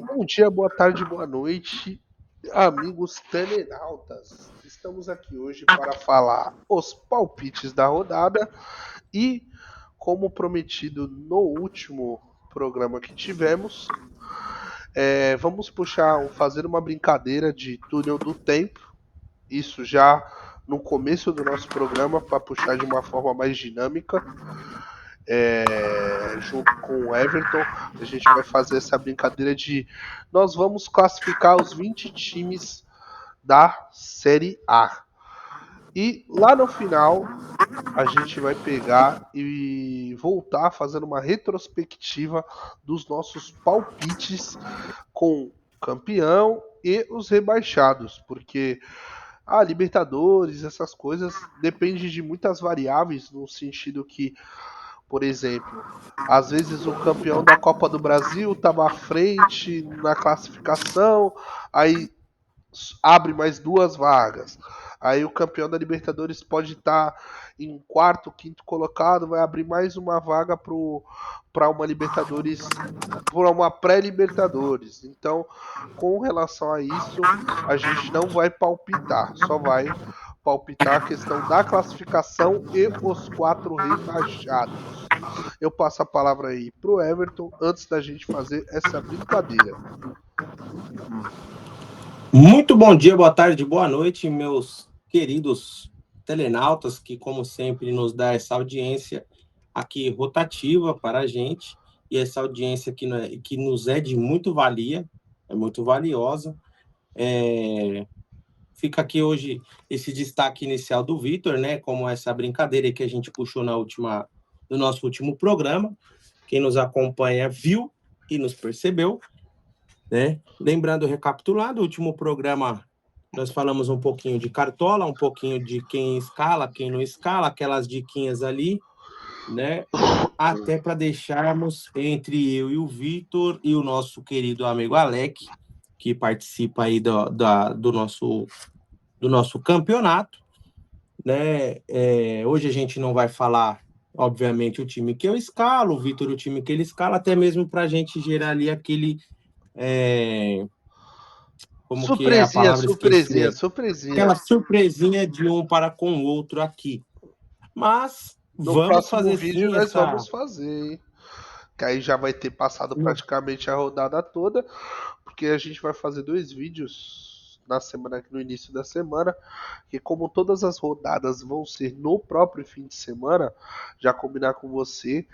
Bom dia, boa tarde, boa noite, amigos telenautas. Estamos aqui hoje para falar os palpites da rodada e, como prometido no último programa que tivemos, vamos fazer uma brincadeira de túnel do tempo. Isso já no começo do nosso programa para puxar de uma forma mais dinâmica. Junto com o Everton, a gente vai fazer essa brincadeira de nós vamos classificar os 20 times da Série A. E lá no final, a gente vai pegar e voltar fazendo uma retrospectiva dos nossos palpites com campeão e os rebaixados, porque a Libertadores, essas coisas, depende de muitas variáveis, no sentido que, por exemplo, às vezes o campeão da Copa do Brasil estava à frente na classificação, aí abre mais duas vagas. Aí o campeão da Libertadores pode estar em quarto, quinto colocado, vai abrir mais uma vaga para uma Libertadores, para uma pré-Libertadores. Então, com relação a isso, a gente não vai palpitar, só vai palpitar a questão da classificação e os quatro rebaixados. Eu passo a palavra aí pro Everton antes da gente fazer essa brincadeira. Muito bom dia, boa tarde, boa noite, meus queridos telenautas, que, como sempre, nos dá essa audiência aqui rotativa para a gente, e essa audiência que nos é de muito valia, é muito valiosa. Fica aqui hoje esse destaque inicial do Vitor, né, como essa brincadeira que a gente puxou no nosso último programa. Quem nos acompanha viu e nos percebeu, né? Lembrando, recapitulando, o último programa nós falamos um pouquinho de cartola, um pouquinho de quem escala, quem não escala, aquelas diquinhas ali, né? Até para deixarmos entre eu e o Vitor e o nosso querido amigo Alec, que participa aí do nosso campeonato, né? Hoje a gente não vai falar, obviamente, o time que eu escalo, o Vitor o time que ele escala, até mesmo para a gente gerar ali aquele... como que é a Surpresinha, palavra, surpresinha, esqueci, surpresinha. aquela surpresinha de um para com o outro aqui. Mas No vamos próximo fazer vídeo sim nós essa... vamos fazer, hein? Que aí já vai ter passado praticamente a rodada toda, porque a gente vai fazer dois vídeos na semana, no início da semana, que como todas as rodadas vão ser no próprio fim de semana, já combinar com você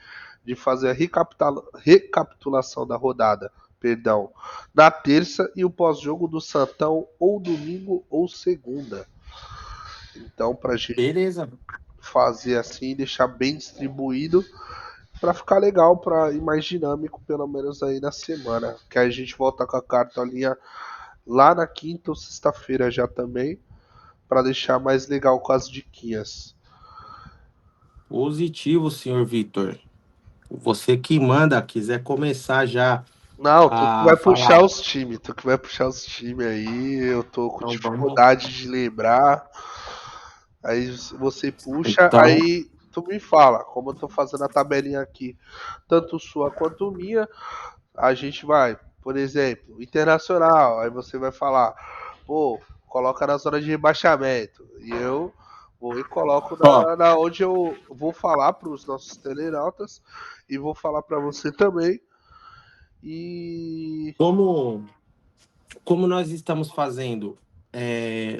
de fazer a recapitulação da rodada, perdão, na terça e o pós-jogo do Santão ou domingo ou segunda. Então, pra gente Beleza. fazer assim e deixar bem distribuído para ficar legal, para ir mais dinâmico, pelo menos aí na semana. Que aí a gente volta com a cartolinha lá na quinta ou sexta-feira já também, para deixar mais legal com as diquinhas. Positivo, senhor Vitor. Você que manda, quiser começar já Não, tu que a vai puxar falar. os times, tu que vai puxar os times aí, eu tô com Então vamos. dificuldade de lembrar. Aí você puxa, Então, aí tu me fala, como eu tô fazendo a tabelinha aqui, tanto sua quanto minha, a gente vai, por exemplo, internacional, aí você vai falar, pô, coloca na zona de rebaixamento. E eu vou e coloco ó, na onde eu vou falar para os nossos telenautas e vou falar para você também. E. como nós estamos fazendo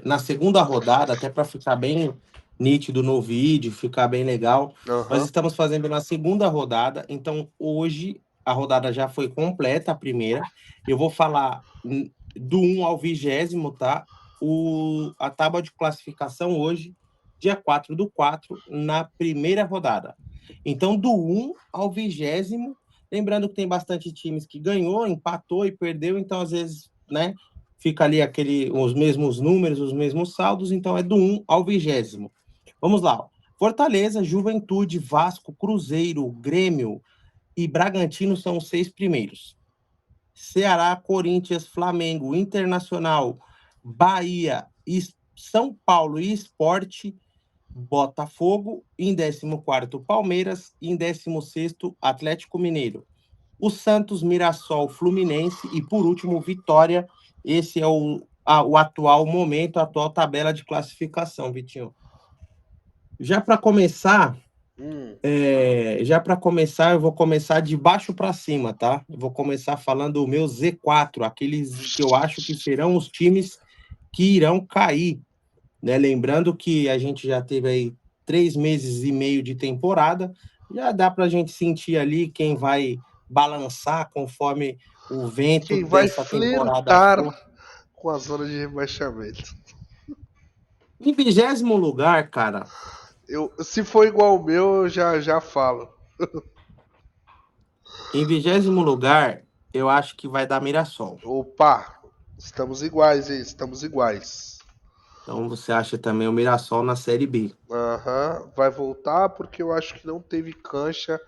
na segunda rodada, até para ficar bem nítido no vídeo, ficar bem legal, nós Aham. estamos fazendo na segunda rodada, então hoje a rodada já foi completa, a primeira. Eu vou falar do 1 ao 20º, tá? A tábua de classificação hoje, dia 4/4, na primeira rodada. Então, do 1 ao 20º, lembrando que tem bastante times que ganhou, empatou e perdeu, então às vezes, né, fica ali os mesmos números, os mesmos saldos, então é do 1 ao 20º. Vamos lá. Fortaleza, Juventude, Vasco, Cruzeiro, Grêmio e Bragantino são os 6 primeiros. Ceará, Corinthians, Flamengo, Internacional, Bahia, São Paulo e Sport, Botafogo, em 14º Palmeiras, em 16º Atlético Mineiro. o Santos, Mirassol, Fluminense e, por último, Vitória. Esse é o atual momento, a atual tabela de classificação, Vitinho. Já para começar, eu vou começar de baixo para cima, tá? Eu vou começar falando o meu Z4, aqueles que eu acho que serão os times que irão cair, né? Lembrando que a gente já teve aí 3 meses e meio de temporada, já dá para a gente sentir ali quem vai balançar conforme o vento Quem vai dessa temporada flertar for. com a zona de rebaixamento. Em 20º lugar, cara, Se for igual o meu, eu já falo. em 20º lugar, eu acho que vai dar Mirassol. Opa, estamos iguais, hein? Estamos iguais. Então você acha também o Mirassol na Série B. Aham, vai voltar porque eu acho que não teve cancha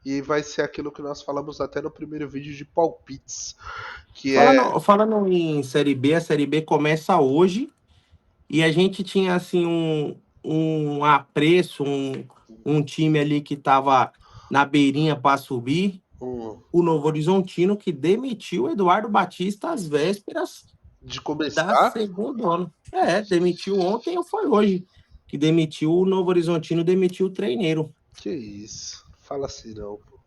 e vai ser aquilo que nós falamos até no primeiro vídeo de palpites, que é Falando em Série B, a Série B começa hoje e a gente tinha assim um apreço, um time ali que estava na beirinha para subir, o Novo Horizontino, que demitiu o Eduardo Batista às vésperas de da começar. segunda ano. Demitiu ontem ou foi hoje que demitiu o Novo Horizontino, demitiu o treineiro. Que isso? Fala assim não. Pô.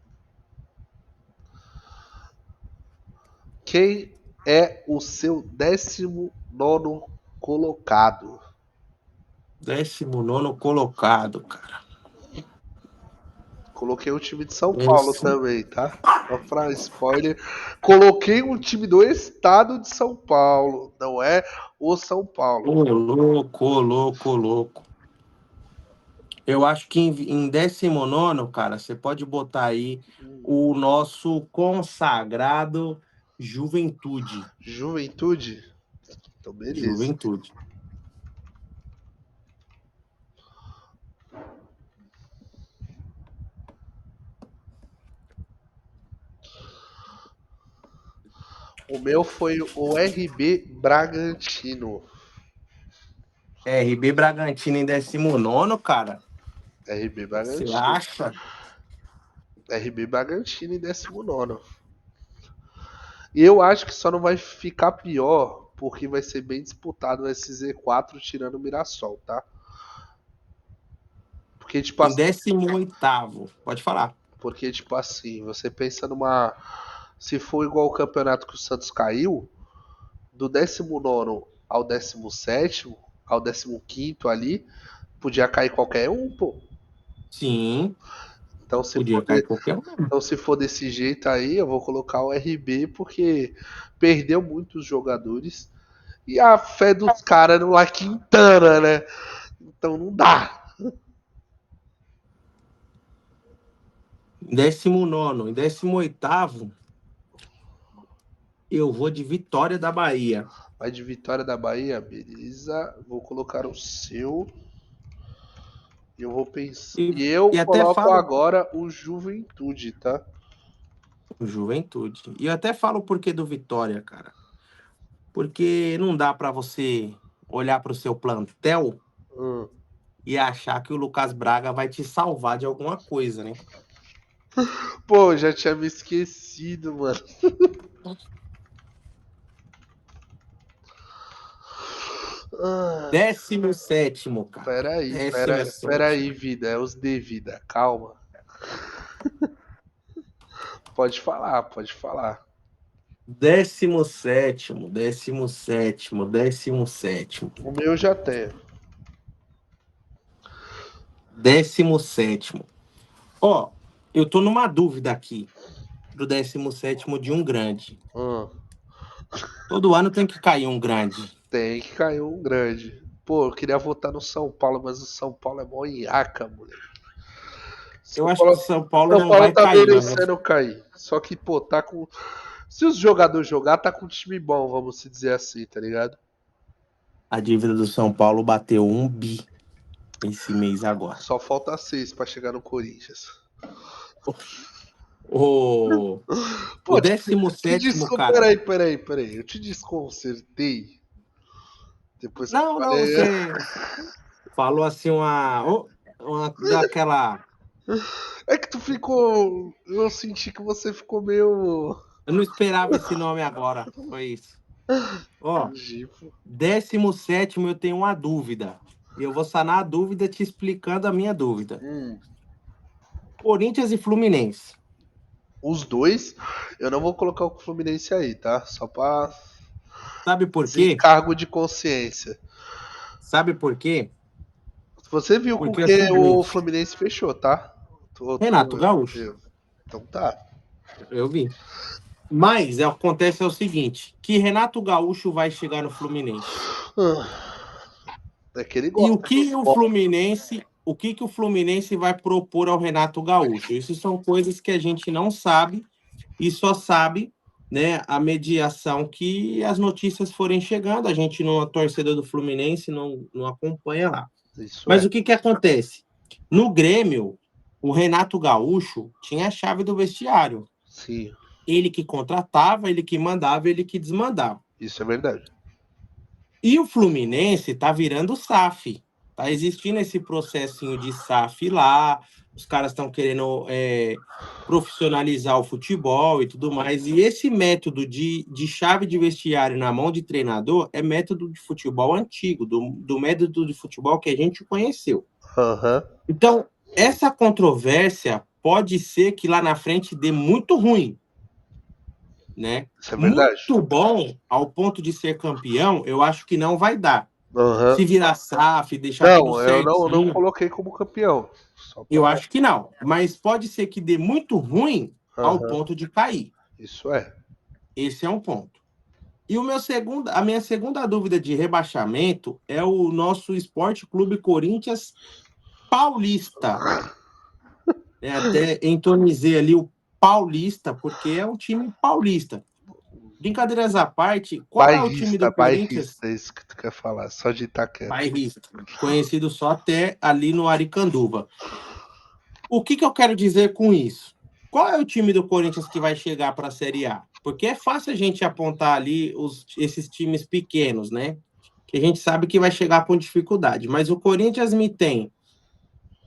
Quem é o seu 19º colocado? 19º colocado, cara. Coloquei o time de São Paulo Esse... também, tá? Só pra spoiler. Coloquei um time do estado de São Paulo, não é o São Paulo. Louco. Eu acho que em 19º, cara, você pode botar aí o nosso consagrado Juventude. Juventude? Então, beleza. Juventude. O meu foi o RB Bragantino. RB Bragantino em 19º, cara. RB Você Bragantino. acha? RB Bragantino em 19º. E eu acho que só não vai ficar pior porque vai ser bem disputado esse Z4 tirando o Mirassol, tá? Porque, tipo Em assim, 18º. Pode falar. porque, tipo assim, você pensa numa. Se for igual o campeonato que o Santos caiu, do 19º ao 17º, ao 15º ali, podia cair qualquer um, pô. Sim, Então se podia for, cair qualquer um. então, se for desse jeito aí, eu vou colocar o RB porque perdeu muitos jogadores. E a fé dos caras no La Quintana, né? Então não dá. Em 19º. Em 18º, eu vou de Vitória da Bahia. Vai de Vitória da Bahia, beleza. Vou colocar o seu. E eu vou pensar. E, E eu e até coloco falo agora o Juventude, tá? Juventude. E eu até falo o porquê do Vitória, cara. Porque não dá para você olhar para o seu plantel Hum. e achar que o Lucas Braga vai te salvar de alguma coisa, né? Pô, já tinha me esquecido, mano. Ah, 17º, cara. peraí, Décimo peraí, peraí, sétimo. vida. É os de vida. Calma. Pode falar, pode falar. 17º, 17º, 17º. O meu já tem. 17º. Ó, eu tô numa dúvida aqui pro 17º de um grande. Hum. Todo ano tem que cair um grande. Tem que cair um grande. Pô, eu queria votar no São Paulo, mas o São Paulo é mó iaca, moleque. Eu São acho que o Paulo, São Paulo São não Paulo vai tá cair, mas merecendo cair. Só que, pô, tá com. Se os jogadores jogar, tá com um time bom, vamos se dizer assim, tá ligado? a dívida do São Paulo bateu 1 bi esse mês agora. Só falta 6 pra chegar no Corinthians. O Pô, 17º, desculpa. cara. Peraí. Eu te desconcertei. Depois que eu Não, falei. você falou assim uma daquela É que tu ficou. Eu senti que você ficou meio. Eu não esperava esse nome agora. Foi isso. Ó, Gifo. 17º eu tenho uma dúvida. E eu vou sanar a dúvida te explicando a minha dúvida. Corinthians e Fluminense. Os dois, eu não vou colocar o Fluminense aí, tá? Só pra Sabe por quê? desencargo de consciência. Sabe por quê? Você viu com Porque é o que o seguinte, Fluminense fechou, tá? Renato Gaúcho, Eu. Então tá. eu vi. Mas acontece é o seguinte, que Renato Gaúcho vai chegar no Fluminense. É que ele E gosta de o Fluminense vai propor ao Renato Gaúcho? Isso são coisas que a gente não sabe e só sabe, né, a mediação que as notícias forem chegando. A gente não é torcedor do Fluminense, não acompanha lá. Isso Mas é. o que acontece? No Grêmio, o Renato Gaúcho tinha a chave do vestiário. Sim, Ele que contratava, ele que mandava, ele que desmandava. isso é verdade. E o Fluminense tá virando SAF. Tá existindo esse processinho de SAF lá, os caras estão querendo profissionalizar o futebol e tudo mais. E esse método de chave de vestiário na mão de treinador é método de futebol antigo, do método de futebol que a gente conheceu. Aham. Então, essa controvérsia pode ser que lá na frente dê muito ruim, né? Isso é verdade. Muito bom ao ponto de ser campeão, eu acho que não vai dar. Aham. Se virar SAF, deixar tudo Não, eu não certinho, coloquei como campeão. Só eu pra. acho que não. Mas pode ser que dê muito ruim ao Aham. ponto de cair. Isso é. Esse é um ponto. E a minha segunda dúvida de rebaixamento é o nosso Esporte Clube Corinthians Paulista. Até entonizei ali o Paulista, porque é um time paulista. Brincadeiras à parte, qual é o time do Corinthians? Bairrista, é isso que tu quer falar, só de Itaquera. Bairrista, conhecido só até ali no Aricanduva. O que eu quero dizer com isso? Qual é o time do Corinthians que vai chegar para a Série A? Porque é fácil a gente apontar ali esses times pequenos, né? Que a gente sabe que vai chegar com dificuldade. Mas o Corinthians me tem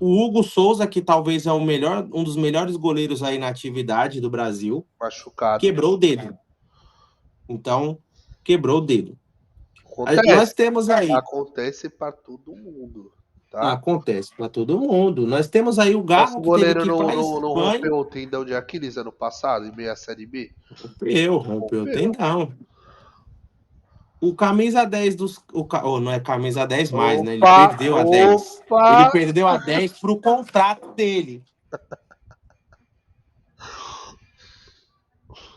o Hugo Souza, que talvez é um dos melhores goleiros aí na atividade do Brasil, Machucado. quebrou o dedo. Então, quebrou o dedo. Nós Acontece. temos aí. Acontece pra todo mundo, tá? Acontece para todo mundo. Nós temos aí o Nosso Garro, que teve goleiro que ir para a não Espanha. rompeu o tendão de Aquiles ano passado, em meia Série B? Rompeu o Rompeu. tendão. O camisa 10 não é camisa 10 mais, né? Ele Opa! perdeu a 10. Opa! Ele perdeu a 10 para o contrato dele.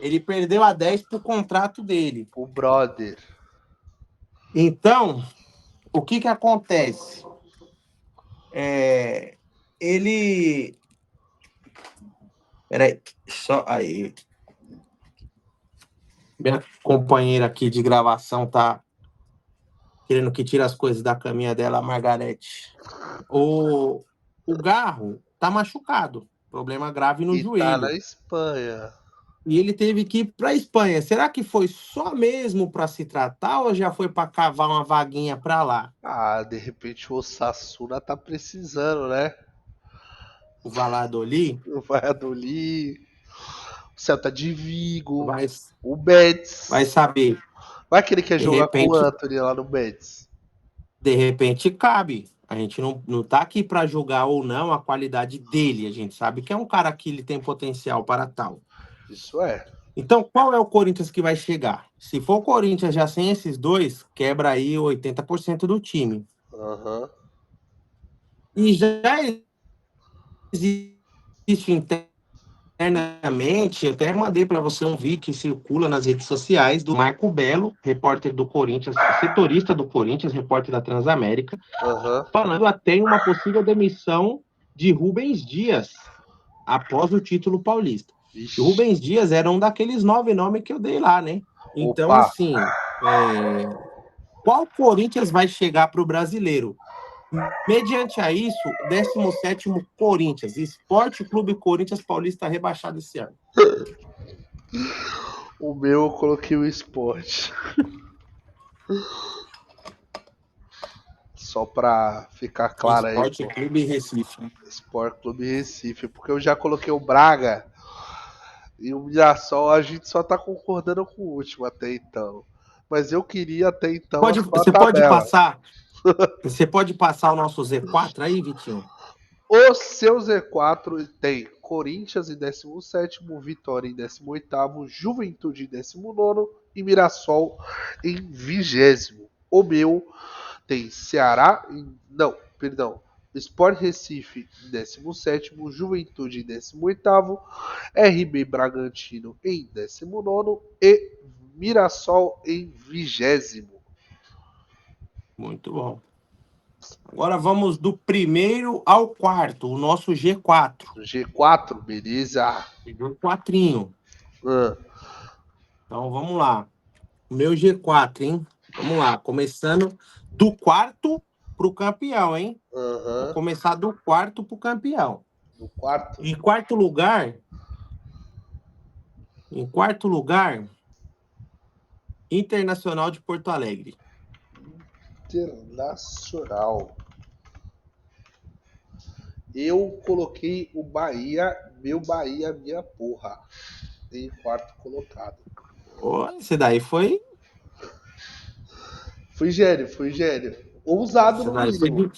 Ele perdeu a 10 para o contrato dele. O brother. Então, o que acontece? Ele. Peraí, só aí. Minha companheira aqui de gravação tá querendo que tire as coisas da caminha dela, a Margarete. O Garro tá machucado, problema grave no E tá na joelho. Espanha. E ele teve que ir para a Espanha. Será que foi só mesmo para se tratar ou já foi para cavar uma vaguinha para lá? Ah, de repente o Osasuna tá precisando, né? O Valladolid O Valladolid, o Celta de Vigo, vai, o Betis. vai saber. Vai que ele quer De jogar com o repente, Anthony lá no Betis. de repente cabe. A gente não tá aqui para julgar ou não a qualidade dele. A gente sabe que é um cara que ele tem potencial para tal. Isso é. Então, qual é o Corinthians que vai chegar? Se for o Corinthians já sem esses dois, quebra aí 80% do time. Aham. E já existe internamente, eu até mandei para você um vídeo que circula nas redes sociais do Marco Belo, repórter do Corinthians, setorista do Corinthians, repórter da Transamérica, Aham. falando até em uma possível demissão de Rubens Dias após o título paulista. E o Vixe. Rubens Dias era um daqueles 9 nomes que eu dei lá, né? Então, Opa. assim, qual Corinthians vai chegar para o brasileiro? Mediante a isso, 17º Corinthians, Esporte Clube Corinthians Paulista rebaixado esse ano. O meu eu coloquei o esporte. Só pra ficar claro aí. Esporte Clube Recife. Sport Clube Recife. Porque eu já coloquei o Braga e o Mirassol, a gente só tá concordando com o último até então. Mas eu queria até então a sua Você pode tabela. passar? Você pode passar o nosso Z4 aí, Vitinho? O seu Z4 tem Corinthians em 17º, Vitória em 18º, Juventude em 19º e Mirassol em 20º. O meu tem Ceará em... Não, perdão. Sport Recife em 17º, Juventude em 18º, RB Bragantino em 19º e Mirassol em 20º. Muito bom. Agora vamos do primeiro ao quarto, o nosso G4. G4, beleza. G4. Ah, Então vamos lá. O meu G4, hein? Vamos lá. Começando do quarto pro campeão, hein? Vou aham. começar do quarto pro campeão. No quarto. Em quarto lugar, Internacional de Porto Alegre. Internacional. Eu coloquei o Bahia, meu Bahia, minha porra, em quarto colocado. Oh, esse daí foi. Fui gênio. Ousado Esse no daí mínimo.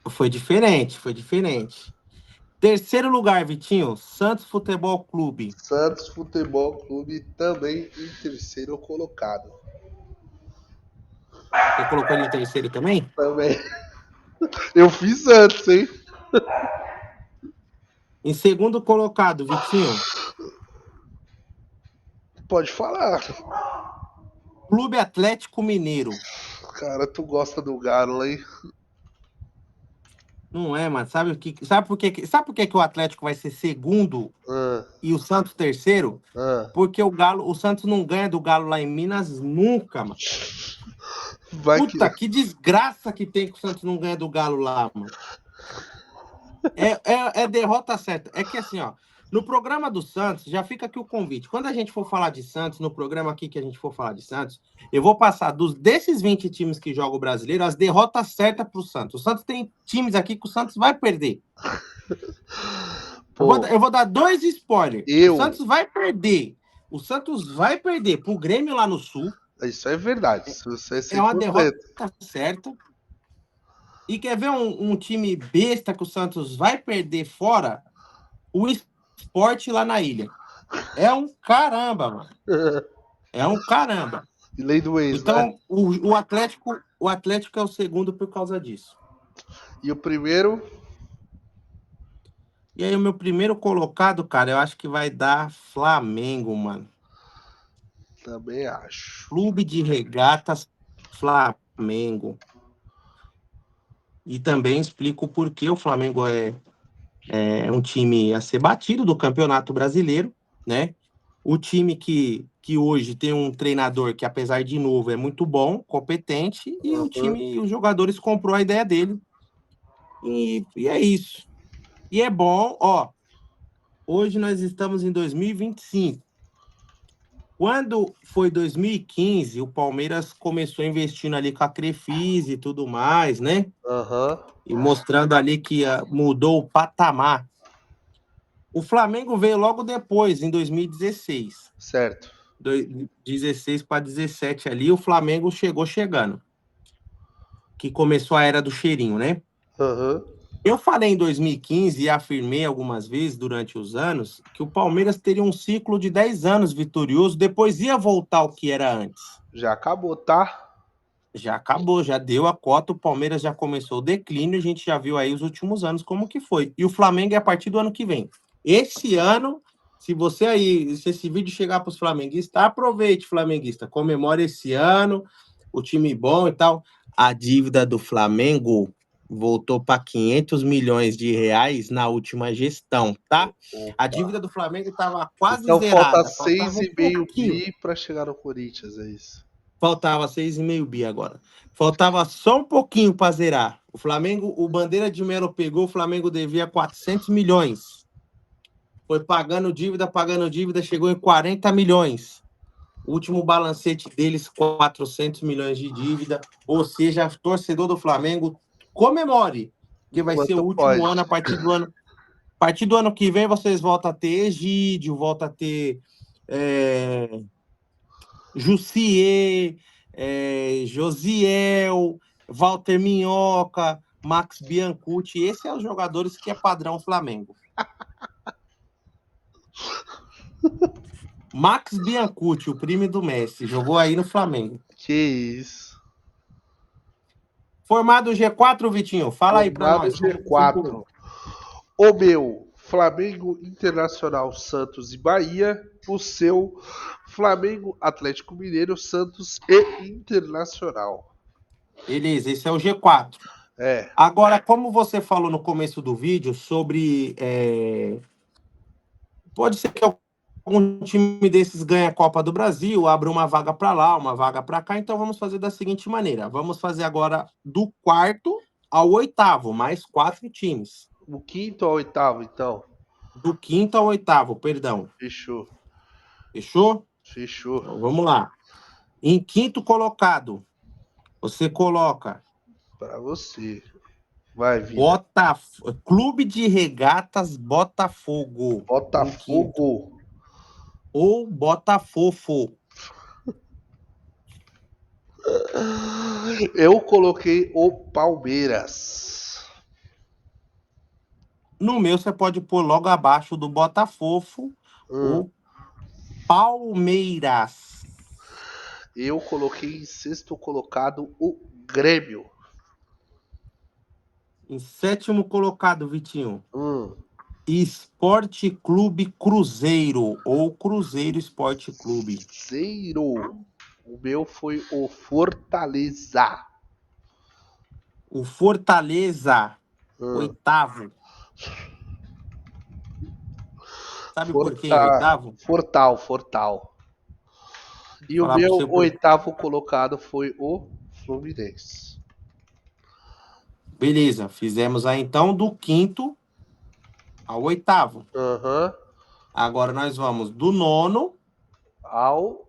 foi diferente, foi diferente. Terceiro lugar, Vitinho, Santos Futebol Clube. Santos Futebol Clube também em terceiro colocado. Você colocou ele em terceiro também? Também. Eu fiz antes, hein? Em segundo colocado, Vitinho, Pode falar. Clube Atlético Mineiro. Cara, tu gosta do Galo, hein? Não é, mano. Sabe por que o Atlético vai ser segundo Ah, e o Santos terceiro? ah. Porque o Santos não ganha do Galo lá em Minas nunca, mano. Vai que. Puta, que desgraça que tem que o Santos não ganha do Galo lá, mano. É derrota certa. É que assim, ó, no programa do Santos, já fica aqui o convite. Quando a gente for falar de Santos, no programa aqui que a gente for falar de Santos, eu vou passar desses 20 times que jogam o brasileiro, as derrotas certas pro Santos. O Santos tem times aqui que o Santos vai perder. Pô, Eu vou dar 2 spoilers. O eu. Santos vai perder. O Santos vai perder pro Grêmio lá no Sul. Isso é verdade. Isso é É uma derrota 100%. certa. E quer ver um time besta que o Santos vai perder fora? O Sport lá na ilha. É um caramba, mano. É um caramba. E lei do ex, né? Então, o Atlético é o segundo por causa disso. E o primeiro. E aí, o meu primeiro colocado, cara, eu acho que vai dar Flamengo, mano. Também acho. Clube de Regatas Flamengo. E também explico por que o Flamengo é um time a ser batido do Campeonato Brasileiro, né? O time que hoje tem um treinador que, apesar de novo, é muito bom, competente, e os jogadores comprou a ideia dele. E é isso. E é bom, ó. Hoje nós estamos em 2025. Quando foi 2015, o Palmeiras começou investindo ali com a Crefisa e tudo mais, né? Aham. E mostrando ali que mudou o patamar. O Flamengo veio logo depois, em 2016. Certo. 16 para 17 ali, o Flamengo chegando. Que começou a era do cheirinho, né? Aham. Eu falei em 2015 e afirmei algumas vezes durante os anos que o Palmeiras teria um ciclo de 10 anos vitorioso, depois ia voltar ao que era antes. Já acabou, tá? Já acabou, já deu a cota, o Palmeiras já começou o declínio, a gente já viu aí os últimos anos como que foi. E o Flamengo é a partir do ano que vem. Esse ano, se esse vídeo chegar para os flamenguistas, aproveite, flamenguista, comemore esse ano, o time bom e tal. A dívida do Flamengo voltou para 500 milhões de reais na última gestão, tá? Opa. A dívida do Flamengo estava quase Então falta zerada, faltava um 6,5 pouquinho. bi pra chegar no Corinthians, é isso. Faltava 6,5 bi agora. Faltava só um pouquinho para zerar. O Flamengo, o Bandeira de Melo pegou, o Flamengo devia 400 milhões. Foi pagando dívida, chegou em 40 milhões. O último balancete deles, 400 milhões de dívida. Ou seja, torcedor do Flamengo, comemore, que vai ser o Enquanto último pode. ano, a partir do ano. A partir do ano que vem, vocês voltam a ter Egídio, voltam a ter Jussier, Josiel, Walter Minhoca, Max Biancucci. Esses são os jogadores que é padrão Flamengo. Max Biancucci, o primo do Messi, jogou aí no Flamengo. Que isso. Formado o G4, Vitinho? Fala aí pra Formado nós. Começa por G4. um. O meu, Flamengo, Internacional, Santos e Bahia. O seu, Flamengo, Atlético Mineiro, Santos e Internacional. Beleza, esse é o G4. É. Agora, como você falou no começo do vídeo sobre... Pode ser que algum time desses ganhe a Copa do Brasil, abra uma vaga para lá, uma vaga para cá, então vamos fazer da seguinte maneira. Vamos fazer agora do quarto ao oitavo, mais 4 times. O quinto ao oitavo, então. Do quinto ao oitavo, perdão. Fechou. Fechou? Fechou. Então, vamos lá. Em quinto colocado, você coloca Para você. Vai, vida. Clube de Regatas Botafogo. Em quinto. Botafogo. Ou Botafofo. Eu coloquei o Palmeiras. No meu, você pode pôr logo abaixo do Botafofo o Palmeiras. Eu coloquei em sexto colocado o Grêmio. Em sétimo colocado, Vitinho, Hum. Esporte Clube Cruzeiro ou Cruzeiro Esporte Clube. Cruzeiro. O meu foi o Fortaleza. O Fortaleza, oitavo. Sabe por que em oitavo? Fortal. Vou E o falar para meu você por... oitavo colocado foi o Fluminense. Beleza, fizemos aí então do quinto ao oitavo. Aham. Agora nós vamos do nono Ao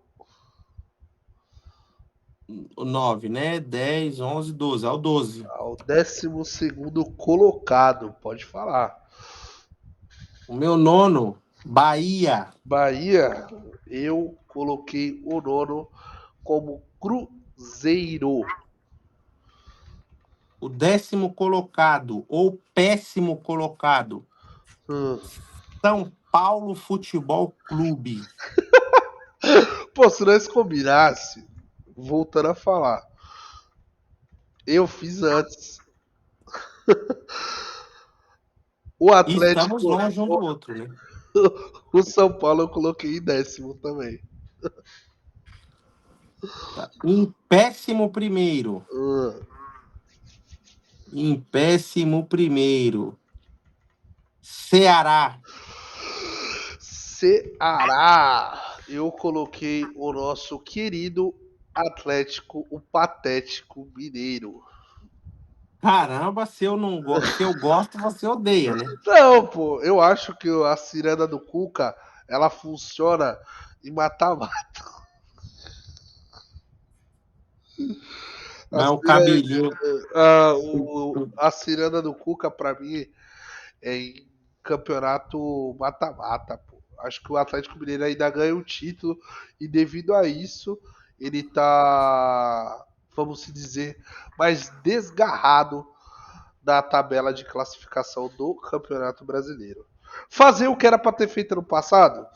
o 9, né? 10, 11, 12, ao 12. ao 12º colocado. Pode falar. O meu nono, Bahia. Bahia, eu coloquei o nono como Cruzeiro. O 10º colocado, ou péssimo colocado, São Paulo Futebol Clube. Pô, se nós combinasse, voltando a falar, eu fiz antes. O Estamos Atlético, longe um do outro, né? o São Paulo eu coloquei em 10º também. Tá. Em péssimo primeiro. Em péssimo primeiro. Ceará. Ceará, eu coloquei o nosso querido Atlético, o patético Mineiro. Caramba, se eu gosto, você odeia, né? Não, pô, eu acho que a ciranda do Cuca, ela funciona em mata-mata. A, Mas o cira- cabelinho. a ciranda do Cuca, pra mim, é em campeonato mata-mata, pô. Acho que o Atlético Mineiro ainda ganha o título e devido a isso, ele tá, vamos se dizer, mais desgarrado da tabela de classificação do Campeonato Brasileiro. Fazer o que era para ter feito no passado,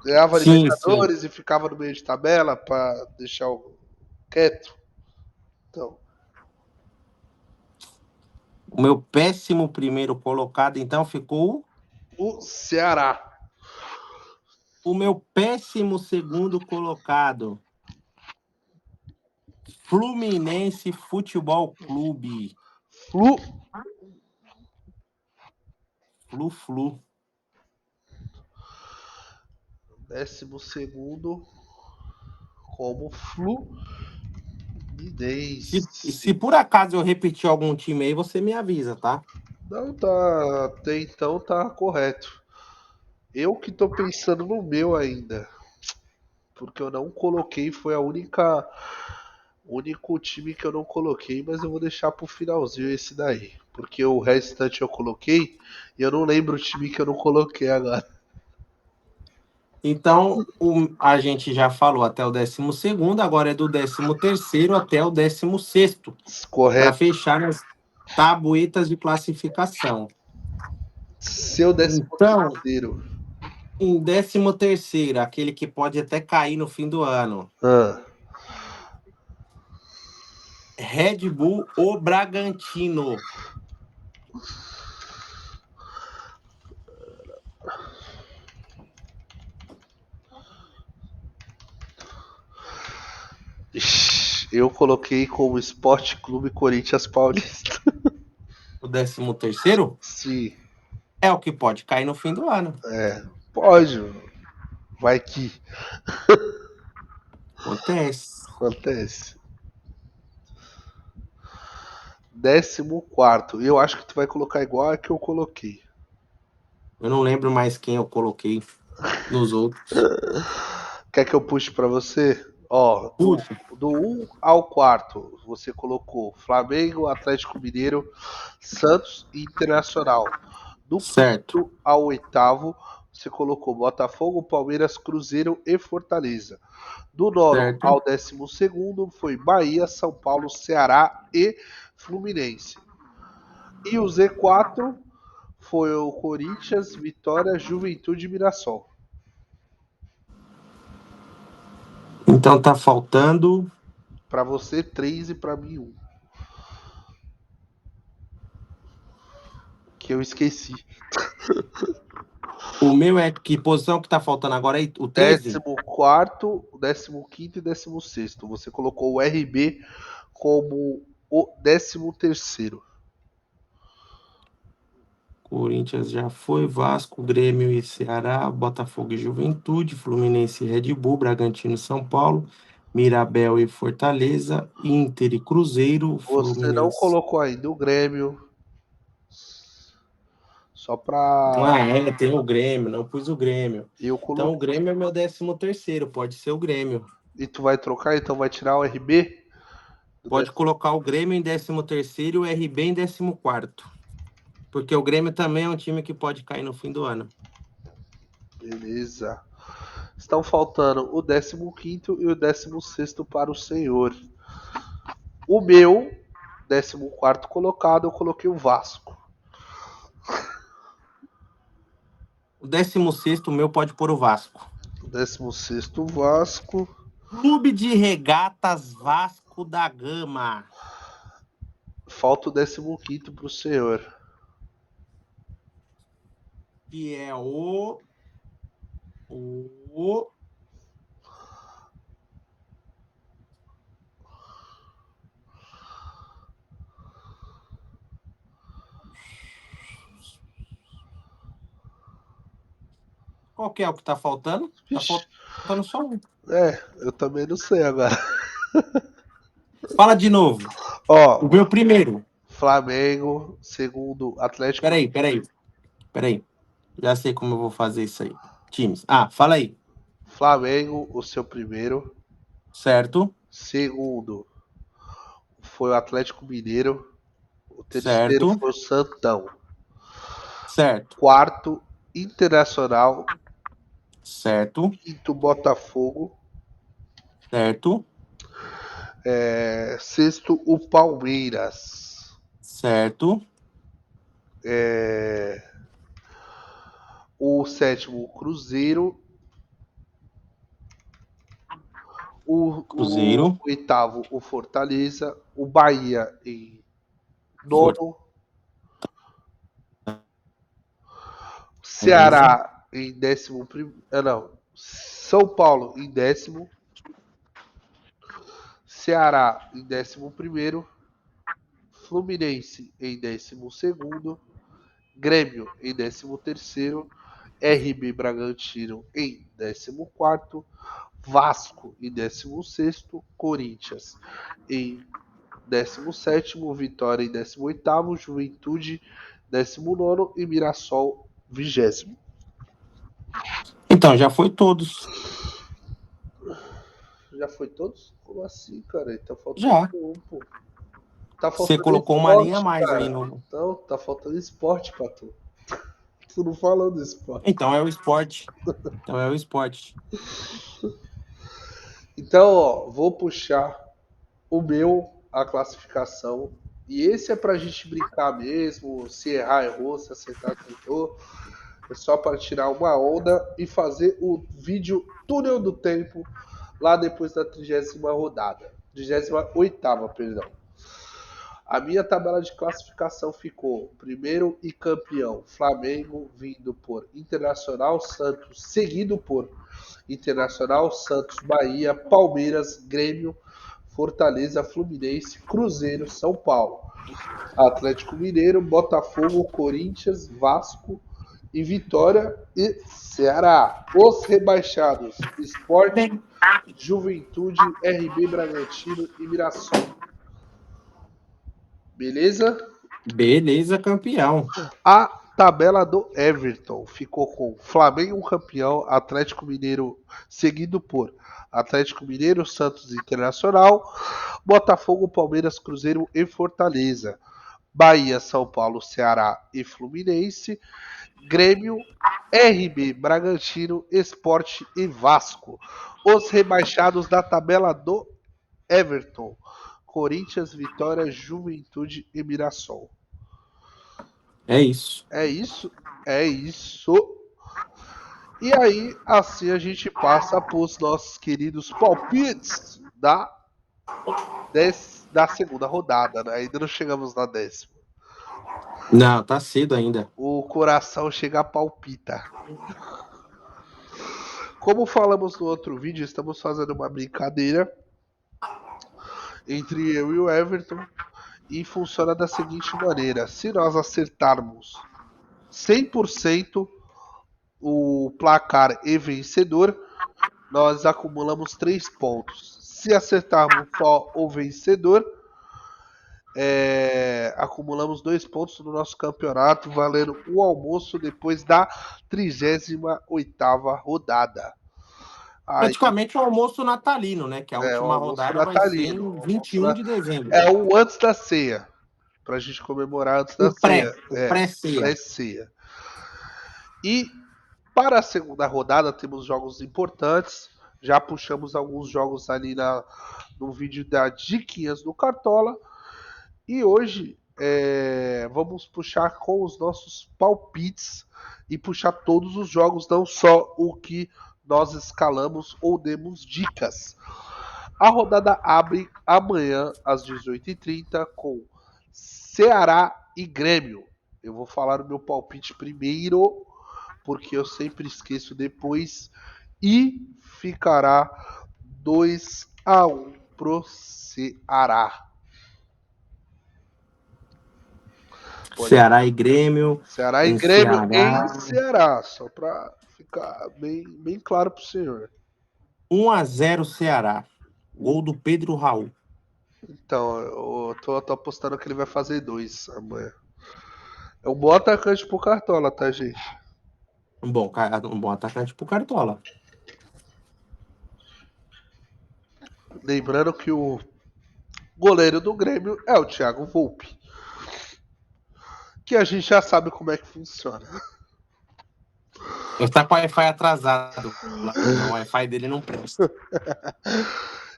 ganhava Sim, sim. Libertadores e ficava no meio de tabela para deixar o quieto. Então, O meu péssimo primeiro colocado, então, ficou. o Ceará. O meu péssimo segundo colocado. Fluminense Futebol Clube. Flu. Flu-flu. 12º como Se Fluminense. por acaso eu repetir algum time aí, você me avisa, tá? Não, tá. Até então tá correto. Eu que tô pensando no meu ainda. Porque eu não coloquei, foi a O único time que eu não coloquei, mas eu vou deixar pro finalzinho esse daí. Porque o restante eu coloquei e eu não lembro o time que eu não coloquei agora. Então, a gente já falou até o 12º, agora é do 13º até o 16º, para Correto. fechar as tabuetas de classificação. Seu décimo Então, terceiro. em 13º, aquele que pode até cair no fim do ano, Ah, Red Bull ou Bragantino. eu coloquei como Esporte Clube Corinthians Paulista. O 13º Sim, é o que pode cair no fim do ano. pode. Vai que Acontece. acontece. 14º. Eu acho que tu vai colocar igual a que eu coloquei. Eu não lembro mais quem eu coloquei nos outros. Quer que eu puxe pra você? Ó, Puxa, do 1 ao 4, você colocou Flamengo, Atlético Mineiro, Santos e Internacional. Do certo, quinto ao oitavo, você colocou Botafogo, Palmeiras, Cruzeiro e Fortaleza. Do nono certo. ao 12º foi Bahia, São Paulo, Ceará e Fluminense. E o Z4 foi o Corinthians, Vitória, Juventude e Mirassol. Então tá faltando. Para você, 3 e para mim, 1. Que eu esqueci. O meu é que posição que tá faltando agora é o 13? 14º, 15º e 16º. Você colocou o RB como o 13º. Corinthians já foi, Vasco, Grêmio e Ceará, Botafogo e Juventude, Fluminense e Red Bull, Bragantino e São Paulo, Mirabel e Fortaleza, Inter e Cruzeiro, Você não Fluminense. colocou ainda o Grêmio. Só Ah, pra. é, tem o Grêmio, não pus o Grêmio. Eu Então o coloquei. Grêmio é meu 13º, pode ser o Grêmio. E tu vai trocar, então vai tirar o RB? Do Pode colocar o Grêmio em 13º e o RB em 14º. Porque o Grêmio também é um time que pode cair no fim do ano. Beleza. Estão faltando o 15º e o 16º para o senhor. O meu 14º colocado, eu coloquei o Vasco. O 16º meu pode pôr o Vasco. O 16º Vasco. Clube de Regatas Vasco da Gama. Falta o 15º para o senhor. Que é o. Qual que é o que tá faltando? Tá Vixe, faltando só um. eu também não sei agora. Fala de novo. O Ó, meu primeiro. Flamengo, segundo Atlético. Peraí. Já sei como eu vou fazer isso aí. Times. Ah, fala aí. Flamengo, o seu primeiro. Certo, Segundo foi o Atlético Mineiro. O terceiro certo, foi o Santão. certo, Quarto, Internacional. certo, Quinto, Botafogo. certo, Sexto, o Palmeiras. certo. O sétimo, o Cruzeiro. O Cruzeiro. oitavo, o Fortaleza. O Bahia em nono. Fortaleza. Ceará em décimo primeiro. Não. São Paulo em décimo. Ceará em décimo primeiro. Fluminense em décimo segundo. Grêmio em décimo terceiro. RB Bragantino em décimo quarto. Vasco em décimo sexto. Corinthians em 17º, Vitória em 18º, Juventude 19º e Mirassol 20º. Então, já foi todos. Já foi todos? Como assim, cara? Tá faltando Já. um, pô. Tá Você faltando colocou uma linha a esporte, mais aí cara. no. Então, tá faltando esporte pra tu. Tu não falou do esporte. Então é o esporte. Então é o esporte. Então, ó, vou puxar o meu, a classificação. E esse é pra gente brincar mesmo. Se errar, errou. Se acertar, acertou. É só para tirar uma onda e fazer o vídeo túnel do tempo lá depois da 30ª rodada. 38ª, perdão. A minha tabela de classificação ficou primeiro e campeão Flamengo, vindo por Internacional Santos, seguido por Internacional Santos, Bahia, Palmeiras, Grêmio, Fortaleza, Fluminense, Cruzeiro, São Paulo, Atlético Mineiro, Botafogo, Corinthians, Vasco e Vitória e Ceará. Os rebaixados: Sport, Juventude, RB Bragantino e Mirassol. Beleza? Beleza, campeão. A tabela do Everton ficou com Flamengo campeão, Atlético Mineiro seguido por Atlético Mineiro, Santos Internacional, Botafogo, Palmeiras, Cruzeiro e Fortaleza. Bahia, São Paulo, Ceará e Fluminense. Grêmio, RB Bragantino, Sport e Vasco. Os rebaixados da tabela do Everton: Corinthians, Vitória, Juventude e Mirassol. É isso. É isso, é isso. E aí, assim a gente passa para os nossos queridos palpites da segunda rodada, né? Ainda não chegamos na 10ª. Não, tá cedo ainda. O coração chega a palpita. Como falamos no outro vídeo, estamos fazendo uma brincadeira entre eu e o Everton e funciona da seguinte maneira: se nós acertarmos 100% o placar e vencedor, nós acumulamos 3 pontos. Se acertarmos só o vencedor, acumulamos 2 pontos no nosso campeonato, valendo o almoço depois da 38ª rodada. Aí, Praticamente o almoço natalino, né? Que a o última almoço rodada vai ser natalino. em 21 de dezembro. É o antes da ceia, pra gente comemorar antes da ceia. O pré-ceia. Pré-ceia. E para a segunda rodada temos jogos importantes. Já puxamos alguns jogos ali no vídeo da Diquinhas do Cartola. E hoje vamos puxar com os nossos palpites e puxar todos os jogos, não só o que nós escalamos ou demos dicas. A rodada abre amanhã às 18h30 com Ceará e Grêmio. Eu vou falar o meu palpite primeiro, porque eu sempre esqueço depois. E ficará 2-1 pro Ceará. Pode. Ceará e Grêmio. Ceará e Em Grêmio Ceará. em Ceará, só para ficar bem claro pro senhor. 1-0 Ceará. Gol do Pedro Raul. Então, eu tô apostando que ele vai fazer 2 amanhã. É um bom atacante pro Cartola, tá, gente? Um bom atacante pro Cartola. Lembrando que o goleiro do Grêmio é o Thiago Volpe. Que a gente já sabe como é que funciona. Ele tá com o Wi-Fi atrasado. Não, o Wi-Fi dele não presta.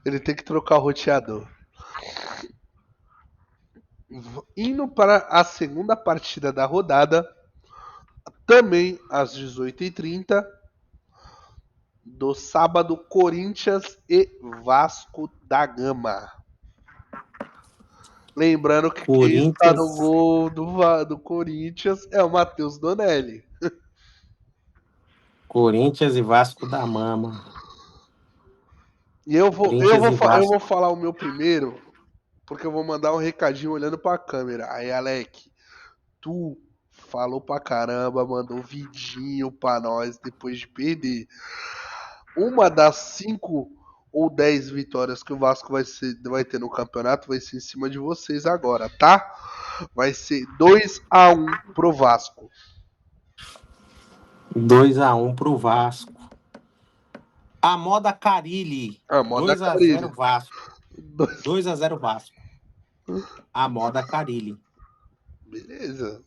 Ele tem que trocar o roteador. Indo para a segunda partida da rodada, também às 18h30, do sábado, Corinthians e Vasco da Gama. Lembrando que quem está no Corinthians. gol do Corinthians é o Matheus Donelli. Corinthians e Vasco da Mama. E eu vou, eu Corinthians vou, e eu vou Vasco. falar o meu primeiro, porque eu vou mandar um recadinho olhando para a câmera. Aí, Alec, tu falou pra caramba, mandou um vidinho pra nós depois de perder. Uma das 5 ou 10 vitórias que o Vasco vai ter no campeonato vai ser em cima de vocês agora, tá? Vai ser 2-1 pro Vasco. 2-1 pro Vasco. A moda Carilli. A moda 2-0 Carilli. Vasco. Dois- 2-0 Vasco. A moda Carilli. Beleza.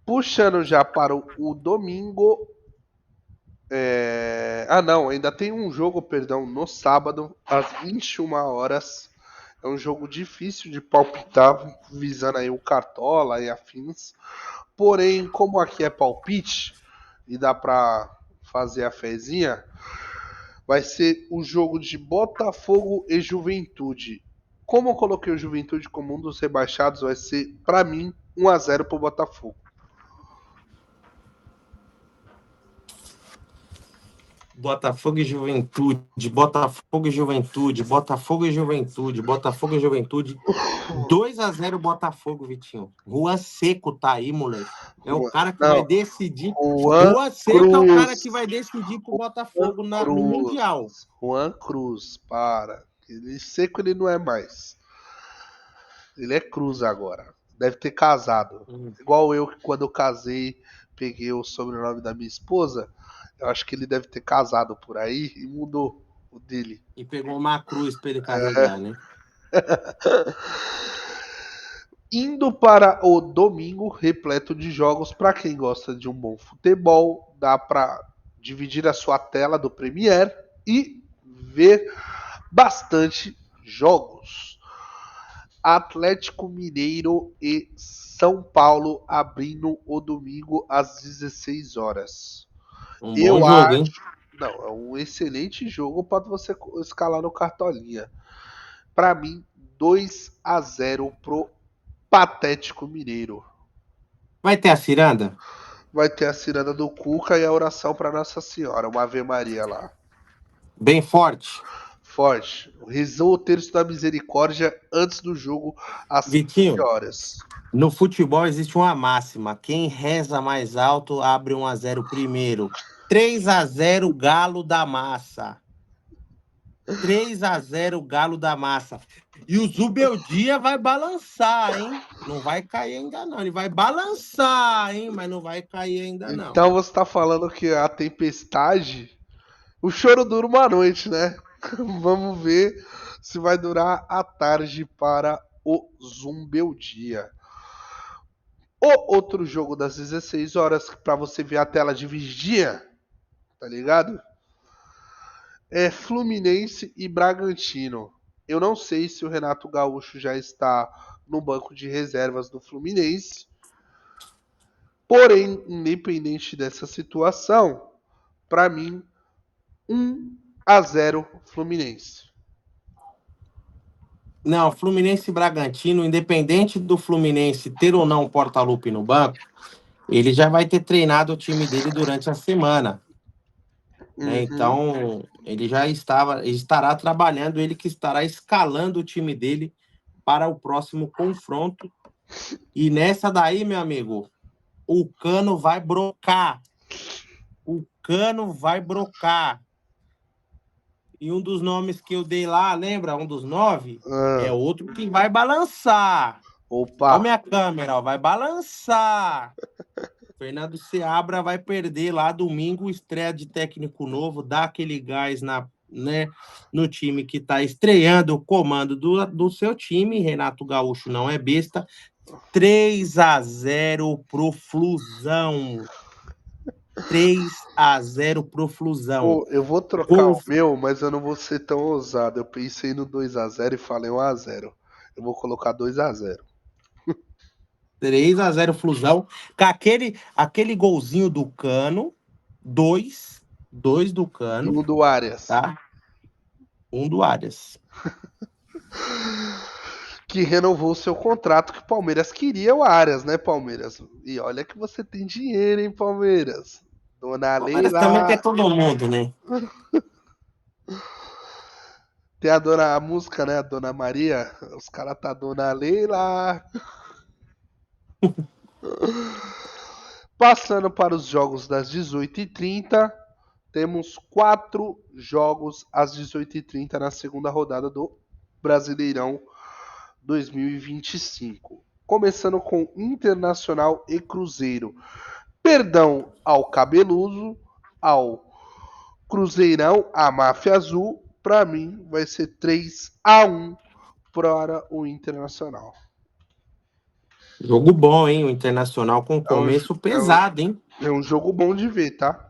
Puxando já para o domingo. Ah, não, ainda tem um jogo, perdão, no sábado, às 21 horas. É um jogo difícil de palpitar, visando aí o Cartola e afins. Porém, como aqui é palpite e dá pra fazer a fezinha, vai ser o jogo de Botafogo e Juventude. Como eu coloquei o Juventude como um dos rebaixados, vai ser, pra mim, 1-0 pro Botafogo. Botafogo e Juventude, Botafogo e Juventude, Botafogo e Juventude, Botafogo e Juventude. 2-0 Botafogo, Vitinho. Juan Seco tá aí, moleque. É o cara que vai Não, decidir. Juan Juan Seco é o cara que vai Cruz. decidir pro Juan Botafogo no Mundial. Cruz. Juan Cruz, para. Ele seco ele não é mais. Ele é Cruz agora. Deve ter casado. Igual eu, que quando eu casei, peguei o sobrenome da minha esposa. Eu acho que ele deve ter casado por aí e mudou o dele. E pegou uma cruz pra ele carregar, né? Indo para o domingo, repleto de jogos. Para quem gosta de um bom futebol, dá para dividir a sua tela do Premiere e ver bastante jogos. Atlético Mineiro e São Paulo abrindo o domingo às 16 horas. Um bom Eu jogo, acho. hein? Não, é um excelente jogo para você escalar no Cartolinha. Para mim, 2-0 pro Patético Mineiro. Vai ter a ciranda? Vai ter a ciranda do Cuca e a oração para Nossa Senhora, uma Ave Maria lá. Bem forte. Forte. Rezou o terço da misericórdia antes do jogo às 15 Vitinho, horas. no futebol existe uma máxima: quem reza mais alto abre 1-0 primeiro. 3-0 Galo da Massa. 3-0 Galo da Massa. E o Zubeldia vai balançar, hein? Não vai cair ainda não. Ele vai balançar, hein? Mas não vai cair ainda não. Então você tá falando que a tempestade. O choro dura uma noite, né? Vamos ver se vai durar a tarde para o Zumbeldia. O outro jogo das 16 horas, para você ver a tela dividida, tá ligado? É Fluminense e Bragantino. Eu não sei se o Renato Gaúcho já está no banco de reservas do Fluminense. Porém, independente dessa situação, para mim, 1-0 Fluminense. Não, Fluminense e Bragantino, independente do Fluminense ter ou não o Portaluppi no banco, ele já vai ter treinado o time dele durante a semana. Né? Uhum. Então, ele já estará trabalhando, ele que estará escalando o time dele para o próximo confronto. E nessa daí, meu amigo, o Cano vai brocar. O Cano vai brocar. E um dos nomes que eu dei lá, lembra? Um dos 9? É Ah, outro que vai balançar. opa, Olha minha câmera, ó, vai balançar. Fernando Seabra vai perder lá domingo, estreia de técnico novo, dá aquele gás né, no time que está estreando o comando do seu time. Renato Gaúcho não é besta. 3-0 pro Flusão. 3-0 pro Flusão. pô, eu vou trocar Gol o meu, mas eu não vou ser tão ousado. Eu pensei no 2-0 e falei 1-0. Eu vou colocar 2-0. 3-0 Flusão. Com aquele golzinho do Cano. Dois do E Cano, um do Arias. tá? Um do Arias. Que renovou seu contrato, que o Palmeiras queria o Arias, né, Palmeiras? E olha que você tem dinheiro, hein, Palmeiras? Dona O Palmeiras também Leila. quer todo mundo, né? Tem a música, né? A Dona Maria. Os caras tá Dona Leila. Passando para os jogos das 18h30, temos 4 jogos às 18h30 na segunda rodada do Brasileirão 2025. Começando com Internacional e Cruzeiro. Perdão ao Cabeluso, ao Cruzeirão, a Máfia Azul. Para mim, vai ser 3-1 para o Internacional. Jogo bom, hein? O Internacional com É um, começo é um, pesado, hein? é um jogo bom de ver, tá?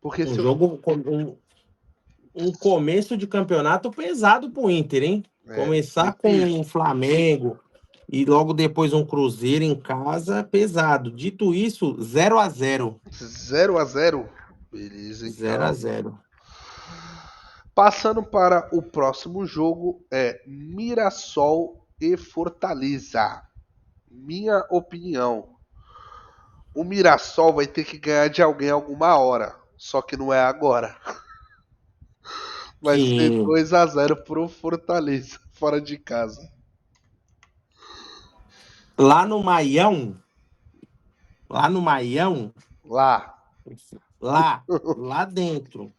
Porque Um se eu, jogo com um começo de campeonato pesado pro Inter, hein? Começar com difícil. um Flamengo e logo depois um Cruzeiro em casa, pesado. Dito isso, 0-0. 0-0. Beleza, Zero a então. zero. Passando para o próximo jogo, é Mirassol e Fortaleza. Minha opinião. O Mirassol vai ter que ganhar de alguém alguma hora. Só que não é agora. Vai ser Sim. 2-0 pro Fortaleza, fora de casa. Lá no Maião, lá no Maião, Lá. lá dentro,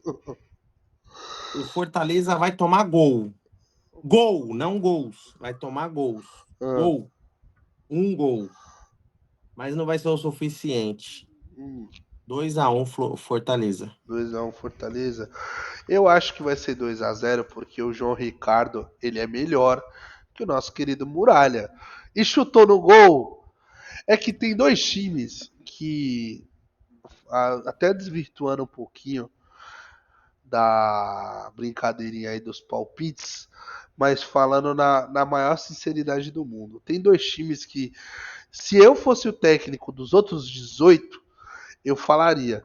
o Fortaleza vai tomar gol. Gol, não gols. Vai tomar gols. Ah, Gol. Um gol. Mas não vai ser o suficiente. 2-1 Fortaleza. 2-1 Fortaleza. Eu acho que vai ser 2-0 porque o João Ricardo, ele é melhor que o nosso querido Muralha. E chutou no gol. É que tem dois times que, até desvirtuando um pouquinho da brincadeirinha aí dos palpites, mas falando na maior sinceridade do mundo. Tem dois times que, se eu fosse o técnico dos outros 18, eu falaria: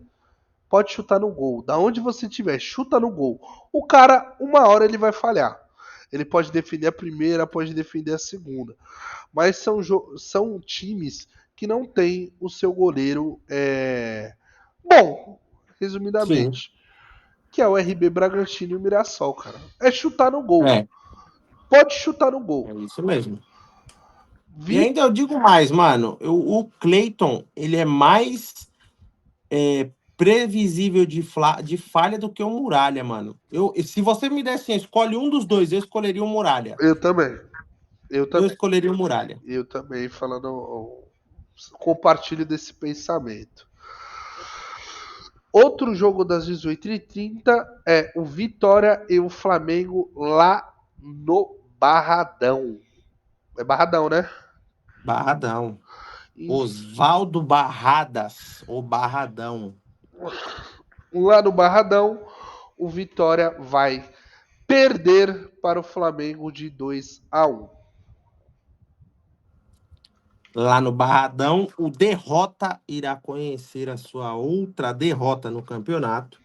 pode chutar no gol. Da onde você estiver, chuta no gol. O cara, uma hora ele vai falhar. Ele pode defender a primeira, pode defender a segunda. Mas são times que não tem o seu goleiro bom, Sim. resumidamente. Que é o RB Bragantino e o Mirassol, cara. É chutar no gol. É, Pode chutar no gol. é isso mesmo. E Vi, ainda eu digo mais, mano. O Cleiton, ele é mais previsível de falha do que o Muralha, mano. Se você me desse assim, escolhe um dos dois, eu escolheria o Muralha. eu também. Eu Eu também. escolheria o Muralha. Eu também, falando. Compartilho desse pensamento. Outro jogo das 18h30 é o Vitória e o Flamengo lá no Barradão. É Barradão, né? Barradão. E Osvaldo Barradas, o Barradão. lá no Barradão, o Vitória vai perder para o Flamengo de 2-1. Lá no Barradão, o Derrota irá conhecer a sua outra derrota no campeonato.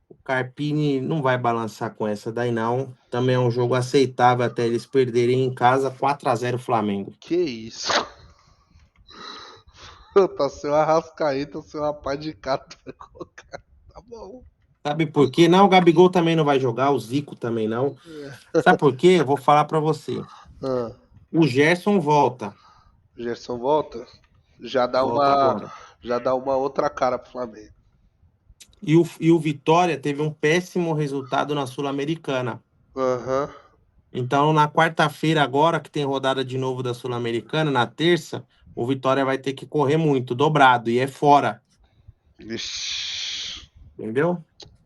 O Carpini não vai balançar com essa daí, não. Também é um jogo aceitável até eles perderem em casa 4-0 Flamengo. Que isso? Tá seu Arrascaeta, seu rapaz de cato vai colocar. Tá bom. Sabe por quê? Não, o Gabigol também não vai jogar, o Zico também não. Sabe por quê? Eu vou falar para você. Ah, O Gerson volta. o Gerson volta? Já dá Volta uma, agora. já dá uma outra cara pro Flamengo. E o Vitória teve um péssimo resultado na Sul-Americana. Aham. Então, na quarta-feira, agora que tem rodada de novo da Sul-Americana, na terça, o Vitória vai ter que correr muito, dobrado, e é fora. Ixi. Entendeu?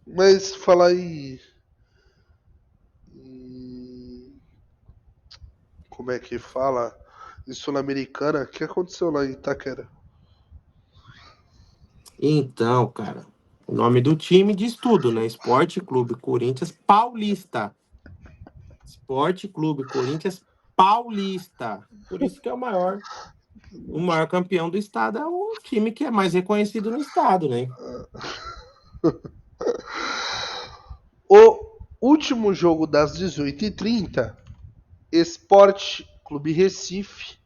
Mas falar como é que fala? Em Sul-Americana, o que aconteceu lá em Itaquera? Então, cara, o nome do time diz tudo, né? Esporte Clube Corinthians Paulista. Esporte Clube Corinthians Paulista. Por isso que é o maior campeão do estado é o time que é mais reconhecido no estado, né? O último jogo das 18h30, Esporte Clube Recife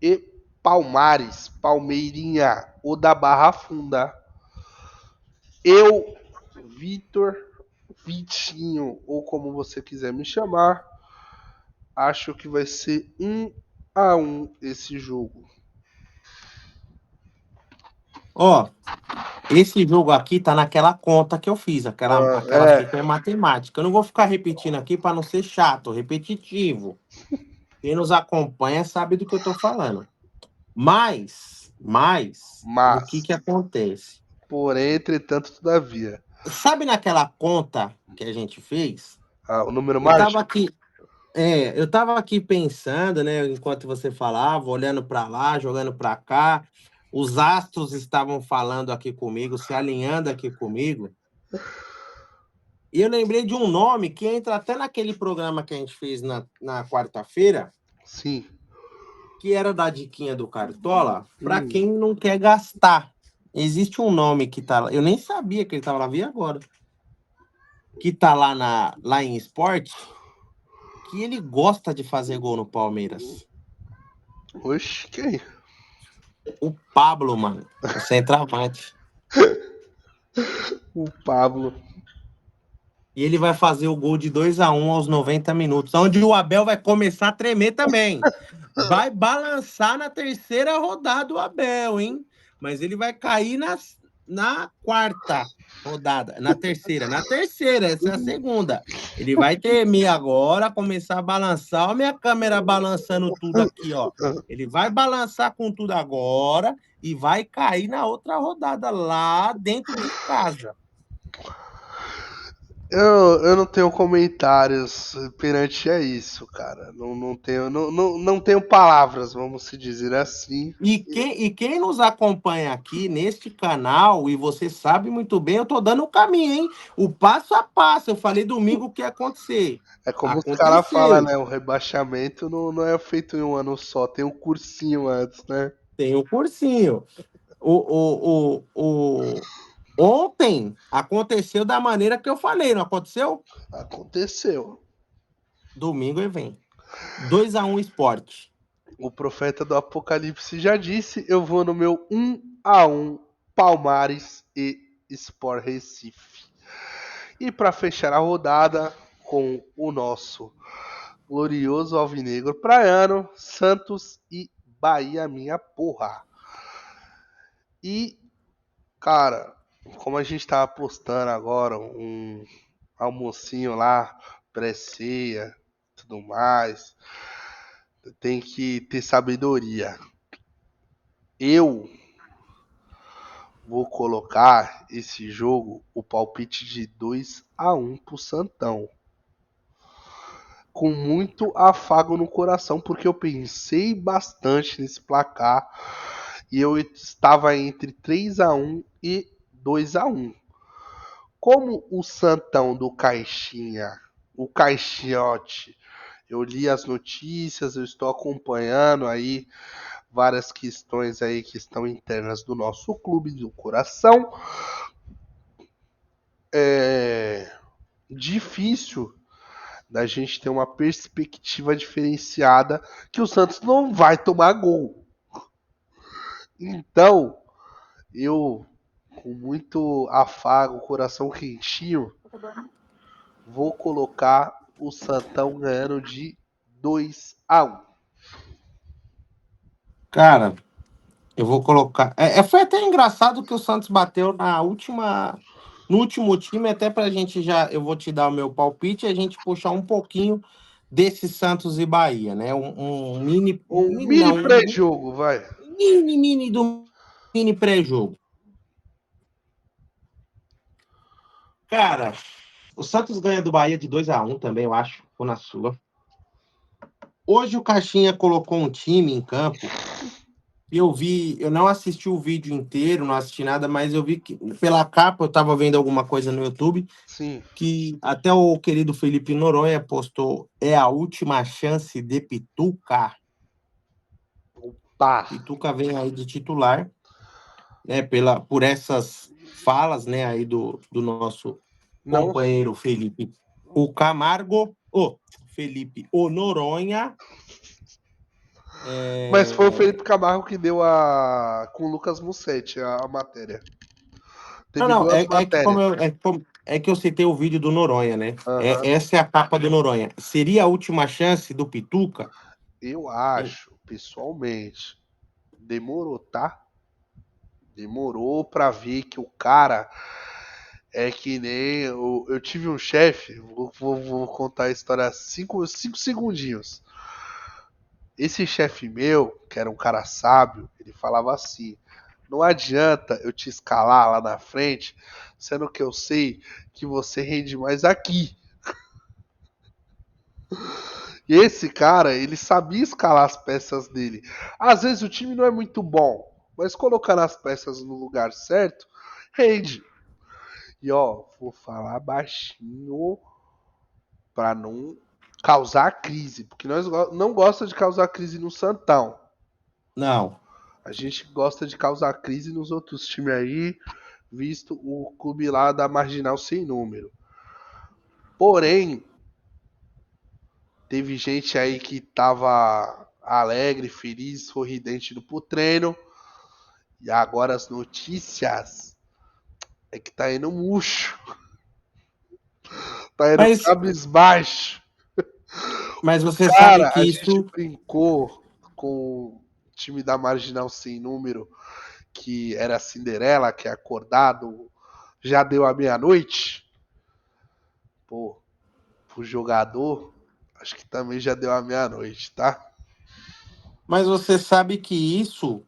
e Palmares, Palmeirinha, o da Barra Funda. Eu, Vitor, Vitinho, ou como você quiser me chamar, acho que vai ser 1-1 esse jogo. Ó, esse jogo aqui tá naquela conta que eu fiz, aquela fica em matemática. Eu não vou ficar repetindo aqui para não ser chato, repetitivo. Quem nos acompanha sabe do que eu tô falando. Mas Mas o que Mas, que acontece? porém, entretanto, todavia. Sabe naquela conta que a gente fez? Ah, o número Eu tava mágico? aqui, eu tava aqui pensando, né, enquanto você falava, olhando para lá, jogando para cá, os astros estavam falando aqui comigo, se alinhando aqui comigo, e eu lembrei de um nome que entra até naquele programa que a gente fez na quarta-feira, Sim. que era da diquinha do Cartola, para Hum, quem não quer gastar. Existe um nome que tá lá, eu nem sabia que ele tava lá, vi agora, que tá lá em esporte, que ele gosta de fazer gol no Palmeiras. oxe, quem? O Pablo, mano, o centroavante. O Pablo. E ele vai fazer o gol de 2-1 aos 90 minutos, onde o Abel vai começar a tremer também. Vai balançar na terceira rodada o Abel, hein? Mas ele vai cair na quarta rodada, na terceira, essa é a segunda. Ele vai tremer agora, começar a balançar. Olha minha câmera balançando tudo aqui, ó. Ele vai balançar com tudo agora e vai cair na outra rodada lá dentro de casa. Eu não tenho comentários perante a isso, cara. Não tenho palavras, vamos se dizer assim. E quem nos acompanha aqui neste canal, e você sabe muito bem, eu tô dando o caminho, hein? O passo a passo. Eu falei domingo o que ia acontecer. É como os caras falam, Aconteceu. né? O rebaixamento não é feito em um ano só, tem um cursinho antes, né? Tem o cursinho. Ontem aconteceu da maneira que eu falei, não aconteceu? Aconteceu. Domingo ele vem. 2-1 Sport. O profeta do Apocalipse já disse, eu vou no meu 1-1 Palmares e Sport Recife. E para fechar a rodada com o nosso glorioso alvinegro praiano, Santos e Bahia, minha porra. E, cara, como a gente tá apostando agora um almocinho lá, pré-ceia, tudo mais, tem que ter sabedoria. Eu vou colocar esse jogo, o palpite de 2-1 pro Santão. Com muito afago no coração, porque eu pensei bastante nesse placar e eu estava entre 3-1 e 2-1. Como o Santão do Caixinha, o Caixiote, eu li as notícias, eu estou acompanhando aí várias questões aí que estão internas do nosso clube do coração. É difícil da gente ter uma perspectiva diferenciada que o Santos não vai tomar gol. Então, eu, com muito afago, coração quentinho, vou colocar o Santão ganhando de 2-1. Cara, eu vou colocar. Foi até engraçado que o Santos bateu no último time, até pra gente já. Eu vou te dar o meu palpite e a gente puxar um pouquinho desse Santos e Bahia, né? Um mini. Um Mini mini não, pré-jogo, vai. mini do mini pré-jogo. Cara, o Santos ganha do Bahia de 2-1 também, eu acho. Vou na sua. Hoje o Caixinha colocou um time em campo. Eu não assisti o vídeo inteiro, não assisti nada, mas eu vi que pela capa eu estava vendo alguma coisa no YouTube Sim. que até o querido Felipe Noronha postou é a última chance de Pituca. Pá. Pituca vem aí de titular, né, por essas falas, né, aí do nosso Não. companheiro Felipe o Camargo, Felipe o Noronha. Mas foi o É... Felipe Camargo que deu a. Com o Lucas Mussetti a matéria. Não, Teve não, duas é que matérias. é que eu citei o vídeo do Noronha, né? Aham. Essa é a capa do Noronha. Seria a última chance do Pituca? Eu Hein? acho, pessoalmente, demorou, tá? Demorou pra ver que o cara é que nem. Eu tive um chefe, vou contar a história 5 segundinhos. Esse chefe meu, que era um cara sábio, ele falava assim: não adianta eu te escalar lá na frente, sendo que eu sei que você rende mais aqui. E esse cara, ele sabia escalar as peças dele. Às vezes o time não é muito bom, mas colocando as peças no lugar certo, rende. E ó, vou falar baixinho pra não causar crise, porque nós não gosta de causar crise no Santão. Não. A gente gosta de causar crise nos outros times aí, visto o clube lá da Marginal Sem Número. Porém, teve gente aí que tava alegre, feliz, sorridente indo pro treino. E agora as notícias é que tá indo murcho, tá indo Mas, cabisbaixo. mas você sabe Cara, que a gente isso. brincou com o time da Marginal Sem Número, que era a Cinderela, que é acordado, já deu a meia-noite. Pô, pro jogador, acho que também já deu a meia-noite, tá? Mas você sabe que isso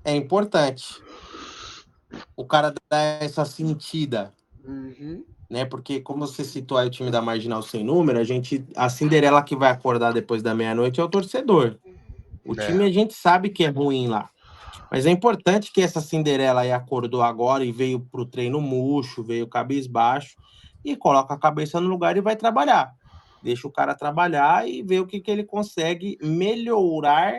é importante. O cara dá essa sentida, Uhum. né? Porque, como você citou aí o time da Marginal Sem Número, a Cinderela que vai acordar depois da meia-noite é o torcedor. O É. time a gente sabe que é ruim lá. Mas é importante que essa Cinderela aí acordou agora e veio pro treino murcho, veio cabisbaixo e coloca a cabeça no lugar e vai trabalhar. Deixa o cara trabalhar e ver o que ele consegue melhorar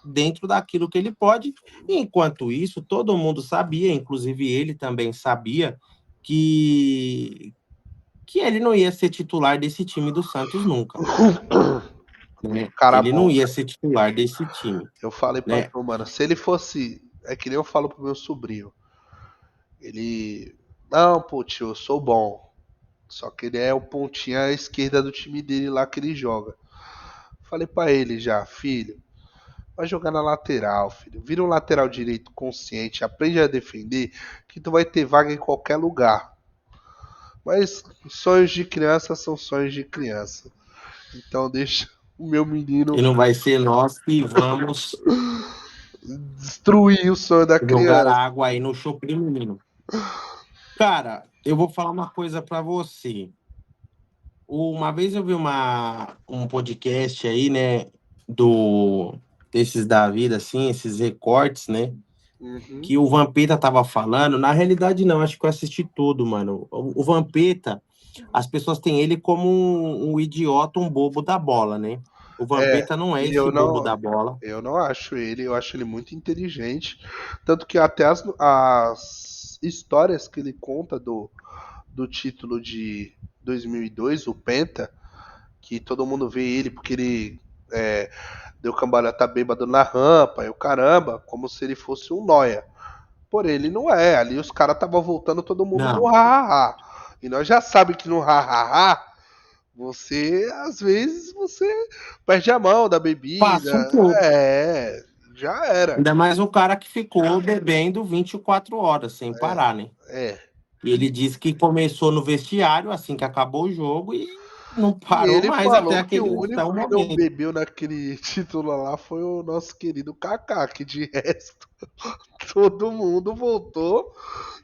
dentro daquilo que ele pode. Enquanto isso, todo mundo sabia, inclusive ele também sabia, que, que ele não ia ser titular desse time do Santos nunca. Né? Cara Ele não bom. ia ser titular desse time. Eu falei pra Né? tu, mano, se ele fosse. É que nem eu falo pro meu sobrinho. Ele. Não, pô, tio, eu sou bom. Só que ele é o pontinha à esquerda do time dele lá que ele joga. Falei pra ele já, filho, vai jogar na lateral, filho. Vira um lateral direito consciente, aprende a defender, que tu vai ter vaga em qualquer lugar. Mas sonhos de criança são sonhos de criança. Então deixa o meu menino E não vai ser nós que vamos destruir o sonho da jogar criança. água aí no chope do menino. Cara, eu vou falar uma coisa para você. Uma vez eu vi um podcast aí, né, desses da vida, assim, esses recortes, né, Uhum. que o Vampeta tava falando. Na realidade, não, acho que eu assisti tudo, mano. O Vampeta, as pessoas têm ele como um idiota, um bobo da bola, né? O É, Vampeta não é e esse bobo da bola. eu não acho ele, eu acho ele muito inteligente. Tanto que até as histórias que ele conta do título de 2002, o Penta, que todo mundo vê ele porque ele é, deu cambalhota bêbado na rampa e o caramba, como se ele fosse um nóia. Porém, ele não é. Ali os caras estavam voltando todo mundo no Não, ha-ha-ha. E nós já sabemos que no ha-ha-ha, às vezes, você perde a mão da passa um bebida. pouco. É, já era. Ainda mais um cara que ficou bebendo 24 horas sem parar, né? É. E ele disse que começou no vestiário assim que acabou o jogo e não E parou ele mais até falou que o aquele até único o que não momento. bebeu naquele título lá foi o nosso querido Kaká, que de resto todo mundo voltou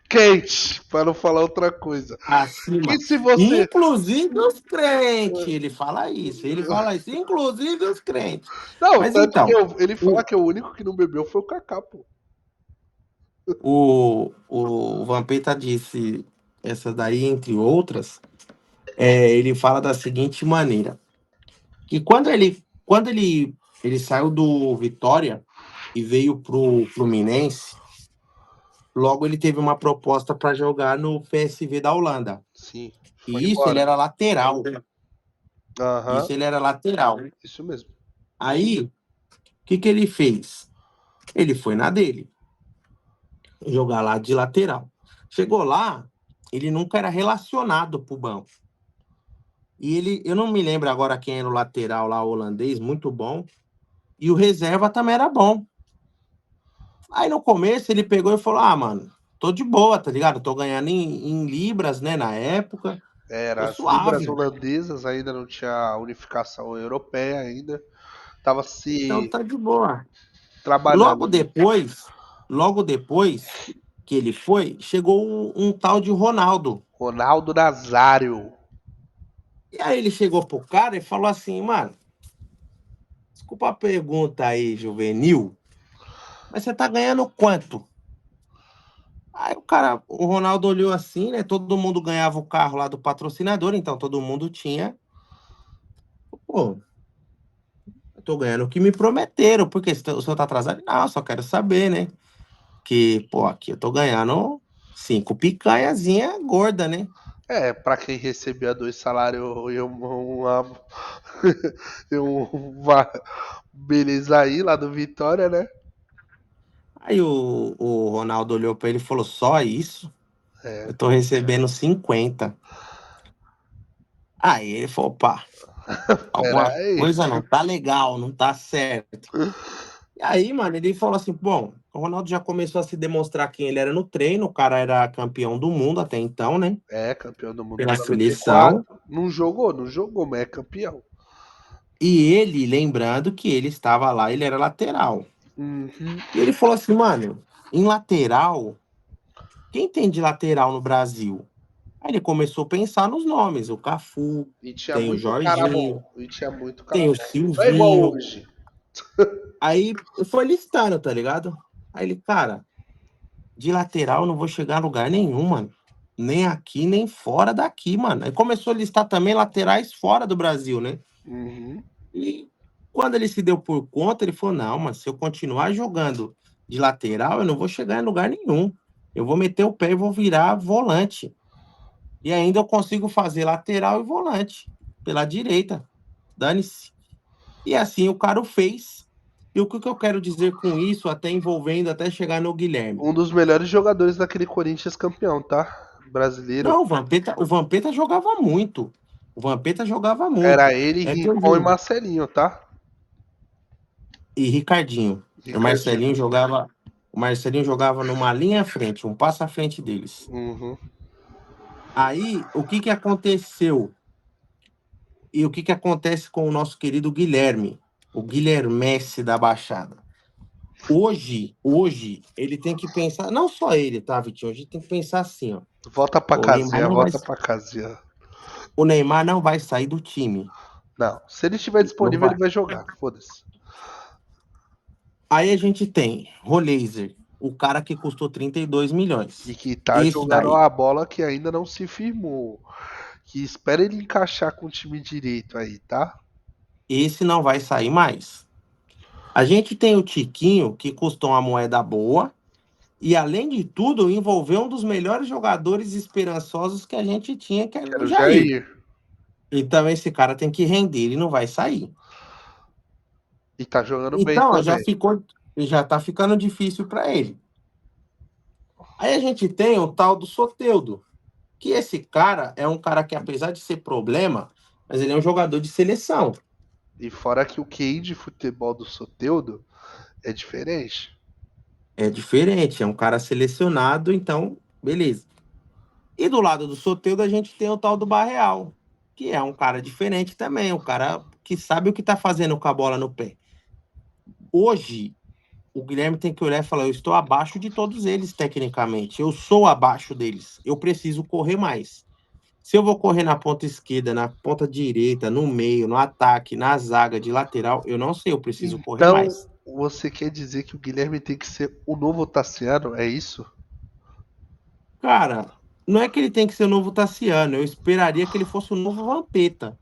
quente, para não falar outra coisa. Que Acima. se você. Inclusive os crentes, ele fala isso, inclusive os crentes. Não, Mas tanto que então, ele fala o, que o único que não bebeu foi o Kaká, pô. o Vampeta disse, essa daí, entre outras, ele fala da seguinte maneira, que quando ele saiu do Vitória e veio pro Fluminense, logo ele teve uma proposta para jogar no PSV da Holanda. Sim, foi E isso ele embora. era lateral. Aham, Isso ele era lateral. isso mesmo. Aí, o que ele fez? Ele foi na dele, jogar lá de lateral. Chegou lá, ele nunca era relacionado pro banco. E eu não me lembro agora quem era o lateral lá, o holandês, muito bom. E o reserva também era bom. Aí no começo ele pegou e falou: ah, mano, tô de boa, tá ligado? Tô ganhando em libras, né, na época. Tô Era, as libras suave. holandesas ainda não tinha a unificação europeia ainda. Tava Então se tá de boa. trabalhando Logo ali. depois, logo depois que ele foi, chegou um tal de Ronaldo. Ronaldo Nazário. E aí ele chegou pro cara e falou assim, mano, desculpa a pergunta aí, juvenil, mas você tá ganhando quanto? Aí o Ronaldo olhou assim, né? Todo mundo ganhava o carro lá do patrocinador, então todo mundo tinha. Pô, eu tô ganhando o que me prometeram, porque o senhor tá atrasado? Não, só quero saber, né? Que, pô, aqui eu tô ganhando 5 picanhazinha gorda, né? É, pra quem recebia 2 salários e e uma beleza aí lá do Vitória, né? Aí o Ronaldo olhou pra ele e falou: só isso? Eu É, tô recebendo 50. Aí ele falou: pá, pera alguma aí. coisa não tá legal, não tá certo. E aí, mano, ele falou assim: bom, o Ronaldo já começou a se demonstrar quem ele era no treino, o cara era campeão do mundo até então, né? É, campeão do mundo Pela de 94. seleção. Não jogou, mas é campeão. E ele, lembrando que ele estava lá, ele era lateral. Uhum. E ele falou assim, mano, em lateral, quem tem de lateral no Brasil? Aí ele começou a pensar nos nomes, o Cafu, E tinha tem o muito cara Jorginho, bom. E tinha muito cara tem o bom. Não é igual Silvinho. hoje. Aí foi listando, tá ligado? Aí ele, cara, de lateral eu não vou chegar a lugar nenhum, mano. Nem aqui, nem fora daqui, mano. Aí começou a listar também laterais fora do Brasil, né? Uhum. E quando ele se deu por conta, ele falou: não, mas se eu continuar jogando de lateral, eu não vou chegar em lugar nenhum. Eu vou meter o pé e vou virar volante. E ainda eu consigo fazer lateral e volante pela direita. Dane-se. E assim o cara o fez. E o que eu quero dizer com isso, até envolvendo, até chegar no Guilherme? Um dos melhores jogadores daquele Corinthians campeão, tá? Brasileiro. Não, o Vampeta jogava muito. O Vampeta jogava Era muito. ele, É que eu Rincon e digo. Marcelinho, tá? E Ricardinho. O Ricardinho. Marcelinho jogava. O Marcelinho jogava numa linha à frente, um passo à frente deles. Uhum. Aí, o que que aconteceu? E o que que acontece com o nosso querido Guilherme? O Guilhermesse da Baixada. Hoje, ele tem que pensar, não só ele, tá, Vitinho? A gente tem que pensar assim, ó. Volta pra O Neymar casinha, não vai, volta pra casinha. o Neymar não vai sair do time. Não, se ele estiver Não disponível, ele vai. vai jogar. Foda-se. Aí a gente tem Rolaser, o cara que custou 32 E milhões. que tá Esse jogando daí, a bola que ainda não se firmou. Que espera ele encaixar com o time direito aí, tá? esse não vai sair mais. A gente tem o Tiquinho, que custou uma moeda boa, e além de tudo, envolveu um dos melhores jogadores esperançosos que a gente tinha, que era o Quero Jair. Jair. Então esse cara tem que render, ele não vai sair. E tá jogando bem Então também. já tá ficando difícil para ele. Aí a gente tem o tal do Soteldo, que esse cara é um cara que, apesar de ser problema, mas ele é um jogador de seleção. E fora que o QI de futebol do Soteldo é diferente. É diferente, é um cara selecionado, então, beleza. E do lado do Soteldo a gente tem o tal do Barreal, que é um cara diferente também, um cara que sabe o que tá fazendo com a bola no pé. Hoje, o Guilherme tem que olhar e falar: eu estou abaixo de todos eles tecnicamente, eu sou abaixo deles, eu preciso correr mais. Se eu vou correr na ponta esquerda, na ponta direita, no meio, no ataque, na zaga, de lateral, eu não sei, eu preciso correr Então, mais. você quer dizer que o Guilherme tem que ser o novo Tassiano? É isso? Cara, não é que ele tem que ser o novo Tassiano, eu esperaria que ele fosse o novo Vampeta.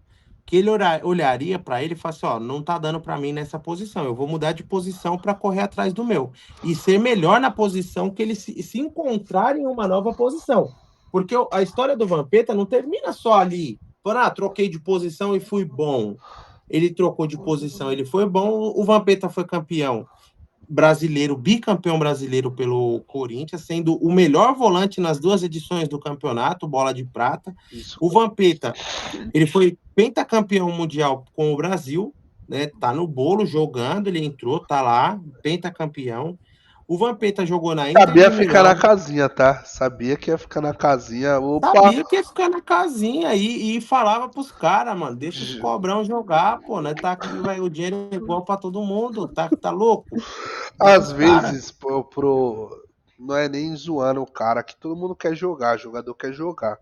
Que ele olharia para ele e falasse: ó, não tá dando para mim nessa posição, eu vou mudar de posição para correr atrás do meu. E ser melhor na posição que ele se encontrar em uma nova posição. Porque a história do Vampeta não termina só ali. Falando, troquei de posição e fui bom. Ele trocou de posição, ele foi bom, o Vampeta foi campeão brasileiro, bicampeão brasileiro pelo Corinthians, sendo o melhor volante nas 2 edições do campeonato, bola de prata. Isso. O Vampeta, ele foi pentacampeão mundial com o Brasil, né? Tá no bolo jogando, ele entrou, tá lá, pentacampeão. O Vampeta jogou na Inter Sabia de ficar na Milão. casinha, tá? Sabia que ia ficar na casinha. Opa! Sabia que ia ficar na casinha aí e falava pros caras, mano, deixa os cobrão jogar, pô, né? Tá aqui, vai, o dinheiro é igual pra todo mundo, tá louco? Deixa Às os caras. vezes, não é nem zoando o cara, que todo mundo quer jogar, jogador quer jogar.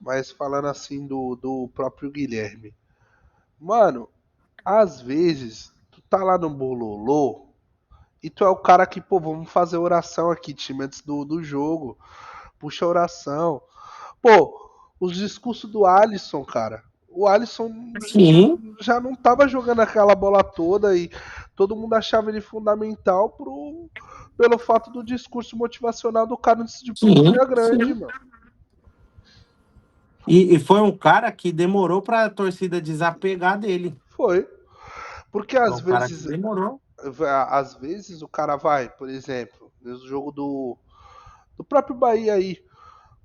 Mas falando assim do próprio Guilherme. Mano, às vezes, tu tá lá no bololô e tu é o cara que, pô, vamos fazer oração aqui, time, antes do jogo. Puxa a oração. Pô, os discursos do Alisson, cara. O Alisson Sim, já não tava jogando aquela bola toda e todo mundo achava ele fundamental pelo fato do discurso motivacional do cara antes de ir pro sim, Campina Grande, sim. mano. E foi um cara que demorou pra torcida desapegar dele. Foi. Porque Foi um cara que demorou. às vezes o cara vai, por exemplo, no jogo do próprio Bahia aí.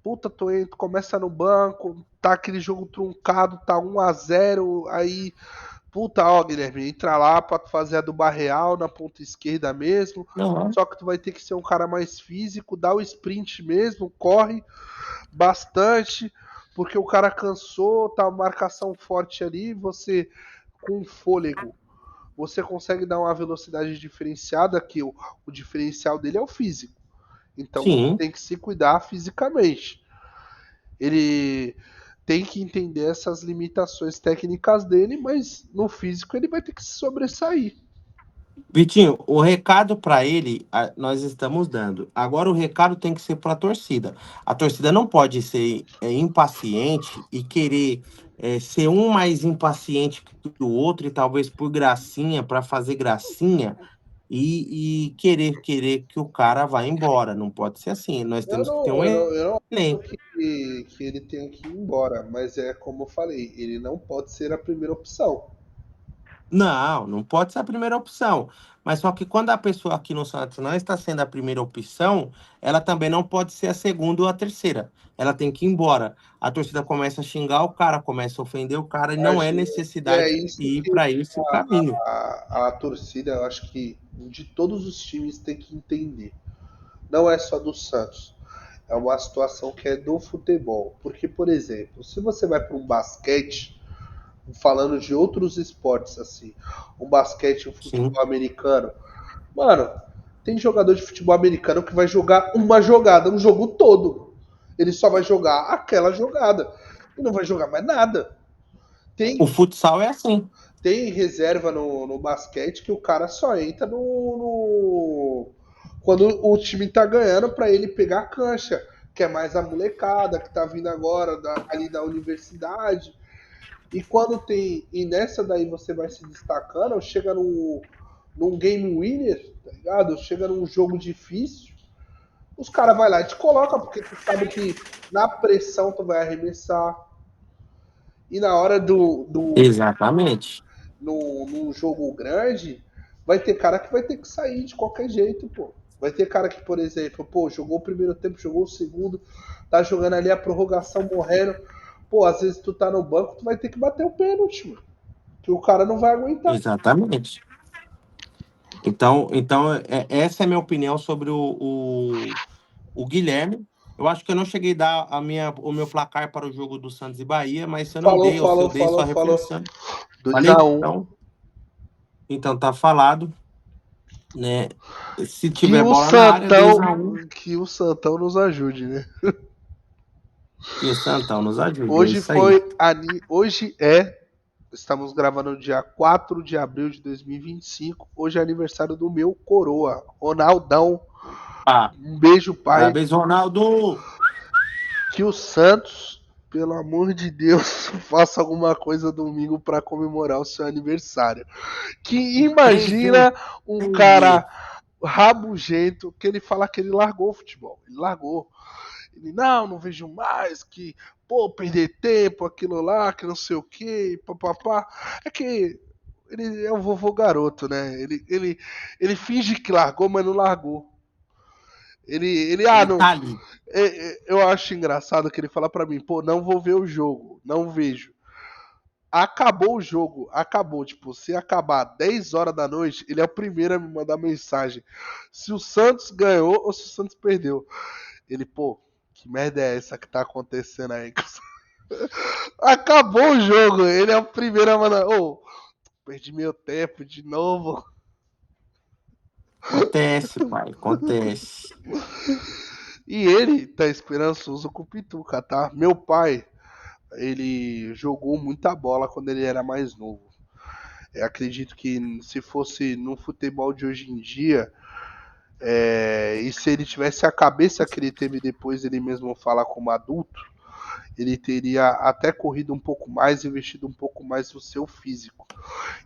Puta, tu começa no banco, tá aquele jogo truncado, tá 1-0, aí puta, ó, Guilherme, entra lá pra tu fazer a do Barreal na ponta esquerda mesmo. Não, Só que tu vai ter que ser um cara mais físico, dá o sprint mesmo, corre bastante, porque o cara cansou, tá uma marcação forte ali, você com fôlego, você consegue dar uma velocidade diferenciada, que o diferencial dele é o físico. Então você sim. tem que se cuidar fisicamente. Ele tem que entender essas limitações técnicas dele, mas no físico ele vai ter que se sobressair. Vitinho, o recado para ele nós estamos dando. Agora o recado tem que ser para a torcida. A torcida não pode ser impaciente e querer ser um mais impaciente que o outro e talvez por gracinha, para fazer gracinha e querer que o cara vá embora. Não pode ser assim. Nós temos que ter um Eu não acho elenco. que ele tenha que ir embora, mas é como eu falei, ele não pode ser a primeira opção. Não, não pode ser a primeira opção. Mas só que quando a pessoa aqui no Santos não está sendo a primeira opção, ela também não pode ser a segunda ou a terceira. Ela tem que ir embora. A torcida começa a xingar o cara, começa a ofender o cara, e A não é gente- É necessidade isso ir que para esse o caminho. a torcida, eu acho que de todos os times tem que entender. Não é só do Santos. É uma situação que é do futebol. Porque, por exemplo, se você vai para um basquete, falando de outros esportes assim, um basquete, um Sim, futebol americano, mano, tem jogador de futebol americano que vai jogar uma jogada, um jogo todo. Ele só vai jogar aquela jogada e não vai jogar mais nada. o Tem, futsal é assim. tem reserva no basquete que o cara só entra quando o time tá ganhando para ele pegar a cancha, que é mais a molecada que tá vindo agora ali da universidade. E quando tem. E nessa daí você vai se destacando, chega num game winner, tá ligado? Chega num jogo difícil, os caras vai lá e te coloca, porque tu sabe que na pressão tu vai arremessar. E na hora Exatamente. num jogo grande, vai ter cara que vai ter que sair de qualquer jeito, pô. Vai ter cara que, por exemplo, pô, jogou o primeiro tempo, jogou o segundo, tá jogando ali a prorrogação morrendo. Pô, às vezes tu tá no banco, tu vai ter que bater o pênalti, mano. Que o cara não vai aguentar. Exatamente. Então essa é a minha opinião sobre o Guilherme. Eu acho que eu não cheguei a dar o meu placar para o jogo do Santos e Bahia, mas se eu não Falou, dei, ou se eu falou, dei falou, só falou. reforçando. Dois Falei? a um. Então tá falado, né? Se Que tiver o bola na área, Santão, 2-1, que o Santão nos ajude, né? que o Santão nos ajude. É Hoje isso aí. foi hoje estamos gravando no dia 4 de abril de 2025. Hoje é aniversário do meu coroa, Ronaldão. Ah, Um beijo, pai. parabéns, Ronaldo! Que o Santos, pelo amor de Deus, faça alguma coisa domingo para comemorar o seu aniversário. Que imagina um cara Presente. rabugento que ele fala que ele largou o futebol. Ele largou. Ele, não vejo mais, que, pô, perder tempo, aquilo lá, que não sei o que, papapá. É que ele é um vovô garoto, né? Ele finge que largou, mas não largou. Ele Não. tá ali. Eu acho engraçado que ele fala pra mim, pô, não vou ver o jogo, não vejo. Acabou o jogo, acabou. Tipo, se acabar 10 horas da noite, ele é o primeiro a me mandar mensagem. Se o Santos ganhou ou se o Santos perdeu. Ele, pô, que merda é essa que tá acontecendo aí? Acabou o jogo, ele é o primeiro a mandar. Ô, perdi meu tempo de novo. Acontece, pai, acontece. E ele tá esperançoso com o Pituca, tá? Meu pai, ele jogou muita bola quando ele era mais novo. Eu acredito que se fosse no futebol de hoje em dia, e se ele tivesse a cabeça que ele teve depois, ele mesmo fala como adulto, ele teria até corrido um pouco mais, investido um pouco mais no seu físico.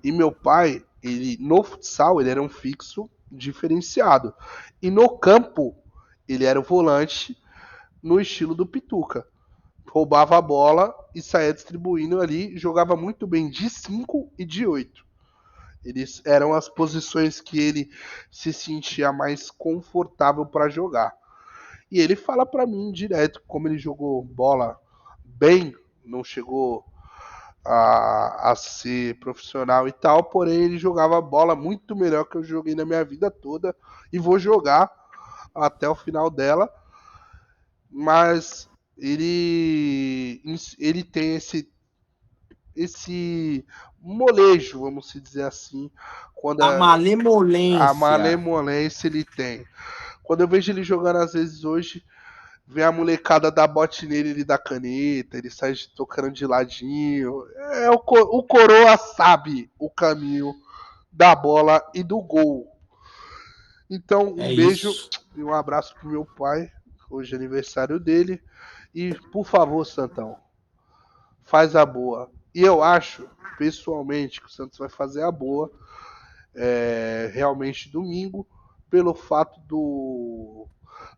E meu pai, ele no futsal, ele era um fixo diferenciado. E no campo, ele era o volante no estilo do Pituca. Roubava a bola e saía distribuindo ali, jogava muito bem de 5 e de 8. Eles eram as posições que ele se sentia mais confortável para jogar. E ele fala para mim direto como ele jogou bola bem, não chegou a ser profissional e tal, porém ele jogava bola muito melhor que eu joguei na minha vida toda e vou jogar até o final dela, mas ele tem esse molejo, vamos dizer assim, quando A a malemolência. malemolência ele tem. Quando eu vejo ele jogando às vezes hoje, vem a molecada dar bote nele, ele dá caneta, ele sai tocando de ladinho. O Coroa sabe o caminho da bola e do gol. Então, É um beijo isso. e um abraço pro meu pai. Hoje é aniversário dele. E, por favor, Santão, faz a boa. E eu acho, pessoalmente, que o Santos vai fazer a boa realmente domingo, pelo fato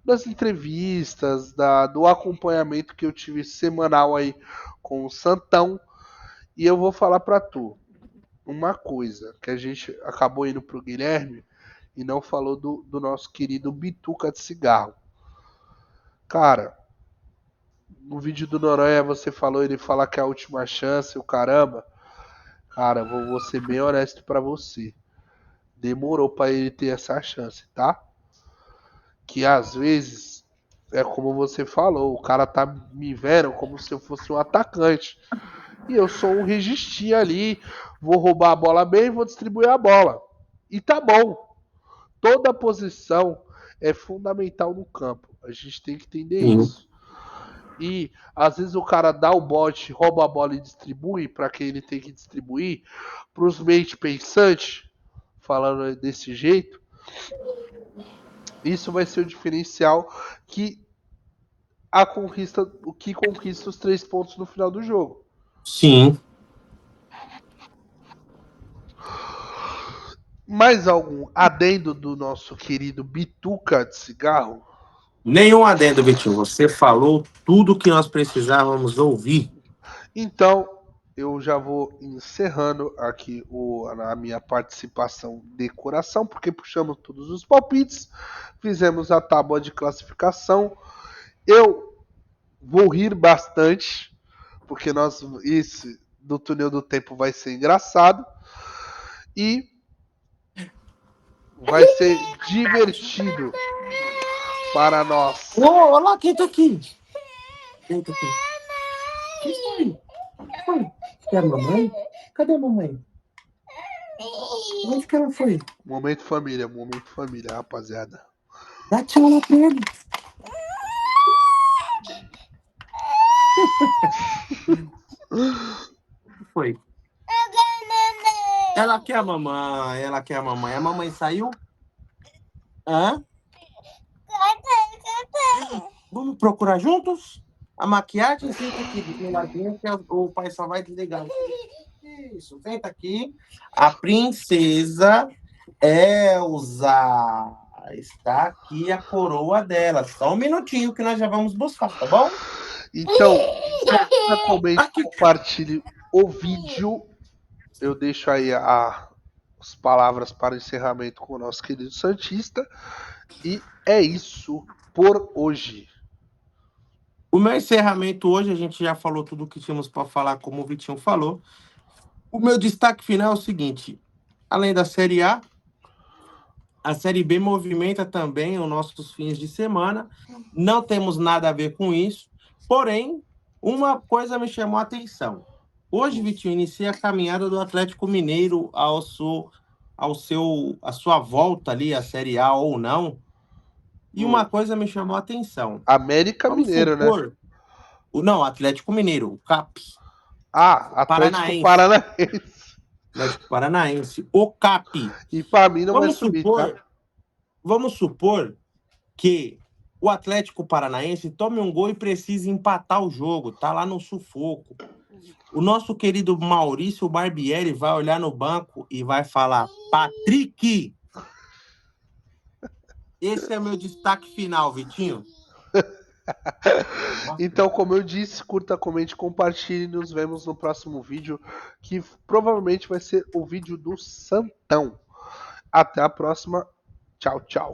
das entrevistas, do acompanhamento que eu tive semanal aí com o Santão. E eu vou falar para tu uma coisa, que a gente acabou indo pro Guilherme e não falou do nosso querido Bituca de Cigarro. Cara, no vídeo do Noronha você falou, ele fala que é a última chance, o caramba. Cara, vou ser bem honesto para você. Demorou para ele ter essa chance, tá? Que às vezes é como você falou, o cara tá me vendo como se eu fosse um atacante. E eu sou um registinha ali, vou roubar a bola bem e vou distribuir a bola. E tá bom. Toda posição é fundamental no campo. A gente tem que entender Sim. isso. E às vezes o cara dá o bote, rouba a bola e distribui para quem ele tem que distribuir, para os meios pensantes, falando desse jeito, isso vai ser o diferencial que o que conquista os 3 pontos no final do jogo. Sim. Mais algum adendo do nosso querido Bituca de Cigarro? Nenhum adendo, Vitinho. Você falou tudo que nós precisávamos ouvir. Então, eu já vou encerrando aqui a minha participação de coração, porque puxamos todos os palpites, fizemos a tábua de classificação. Eu vou rir bastante, porque esse do túnel do tempo vai ser engraçado e vai ser divertido para nós. Ô, olá, quem tá aqui? Quem tá aqui? Quem foi? Quem foi? É a mamãe? Cadê a mamãe? Onde que ela foi? Momento família, rapaziada. Dá tchau lá pra ele. Foi. Ela quer a mamãe, ela quer a mamãe. A mamãe saiu? Hã? Vamos procurar juntos? A maquiagem, senta aqui do ladinho, que o pai só vai desligar. Isso, senta aqui. A princesa Elsa está aqui, a coroa dela. Só um minutinho que nós já vamos buscar, tá bom? Então, comente, compartilhe o vídeo. Eu deixo aí as palavras para encerramento com o nosso querido Santista. E é isso por hoje. O meu encerramento hoje, a gente já falou tudo o que tínhamos para falar, como o Vitinho falou. O meu destaque final é o seguinte: além da Série a Série B movimenta também os nossos fins de semana. Não temos nada a ver com isso. Porém, uma coisa me chamou a atenção. Hoje, Vitinho, inicia a caminhada do Atlético Mineiro à sua volta ali à Série A ou não. E uma Hum. coisa me chamou a atenção. América Vamos Mineiro, né? supor, não, Atlético Mineiro, o CAP, Ah, Atlético Paranaense, Paranaense. Atlético Paranaense, o CAP. E pra mim não vai Vamos subir, tá? supor, vamos supor que o Atlético Paranaense tome um gol e precise empatar o jogo, tá lá no sufoco. O nosso querido Maurício Barbieri vai olhar no banco e vai falar: Patrick! Esse é meu destaque final, Vitinho. Então, como eu disse, curta, comente, compartilhe. Nos vemos no próximo vídeo, que provavelmente vai ser o vídeo do Santão. Até a próxima. Tchau, tchau.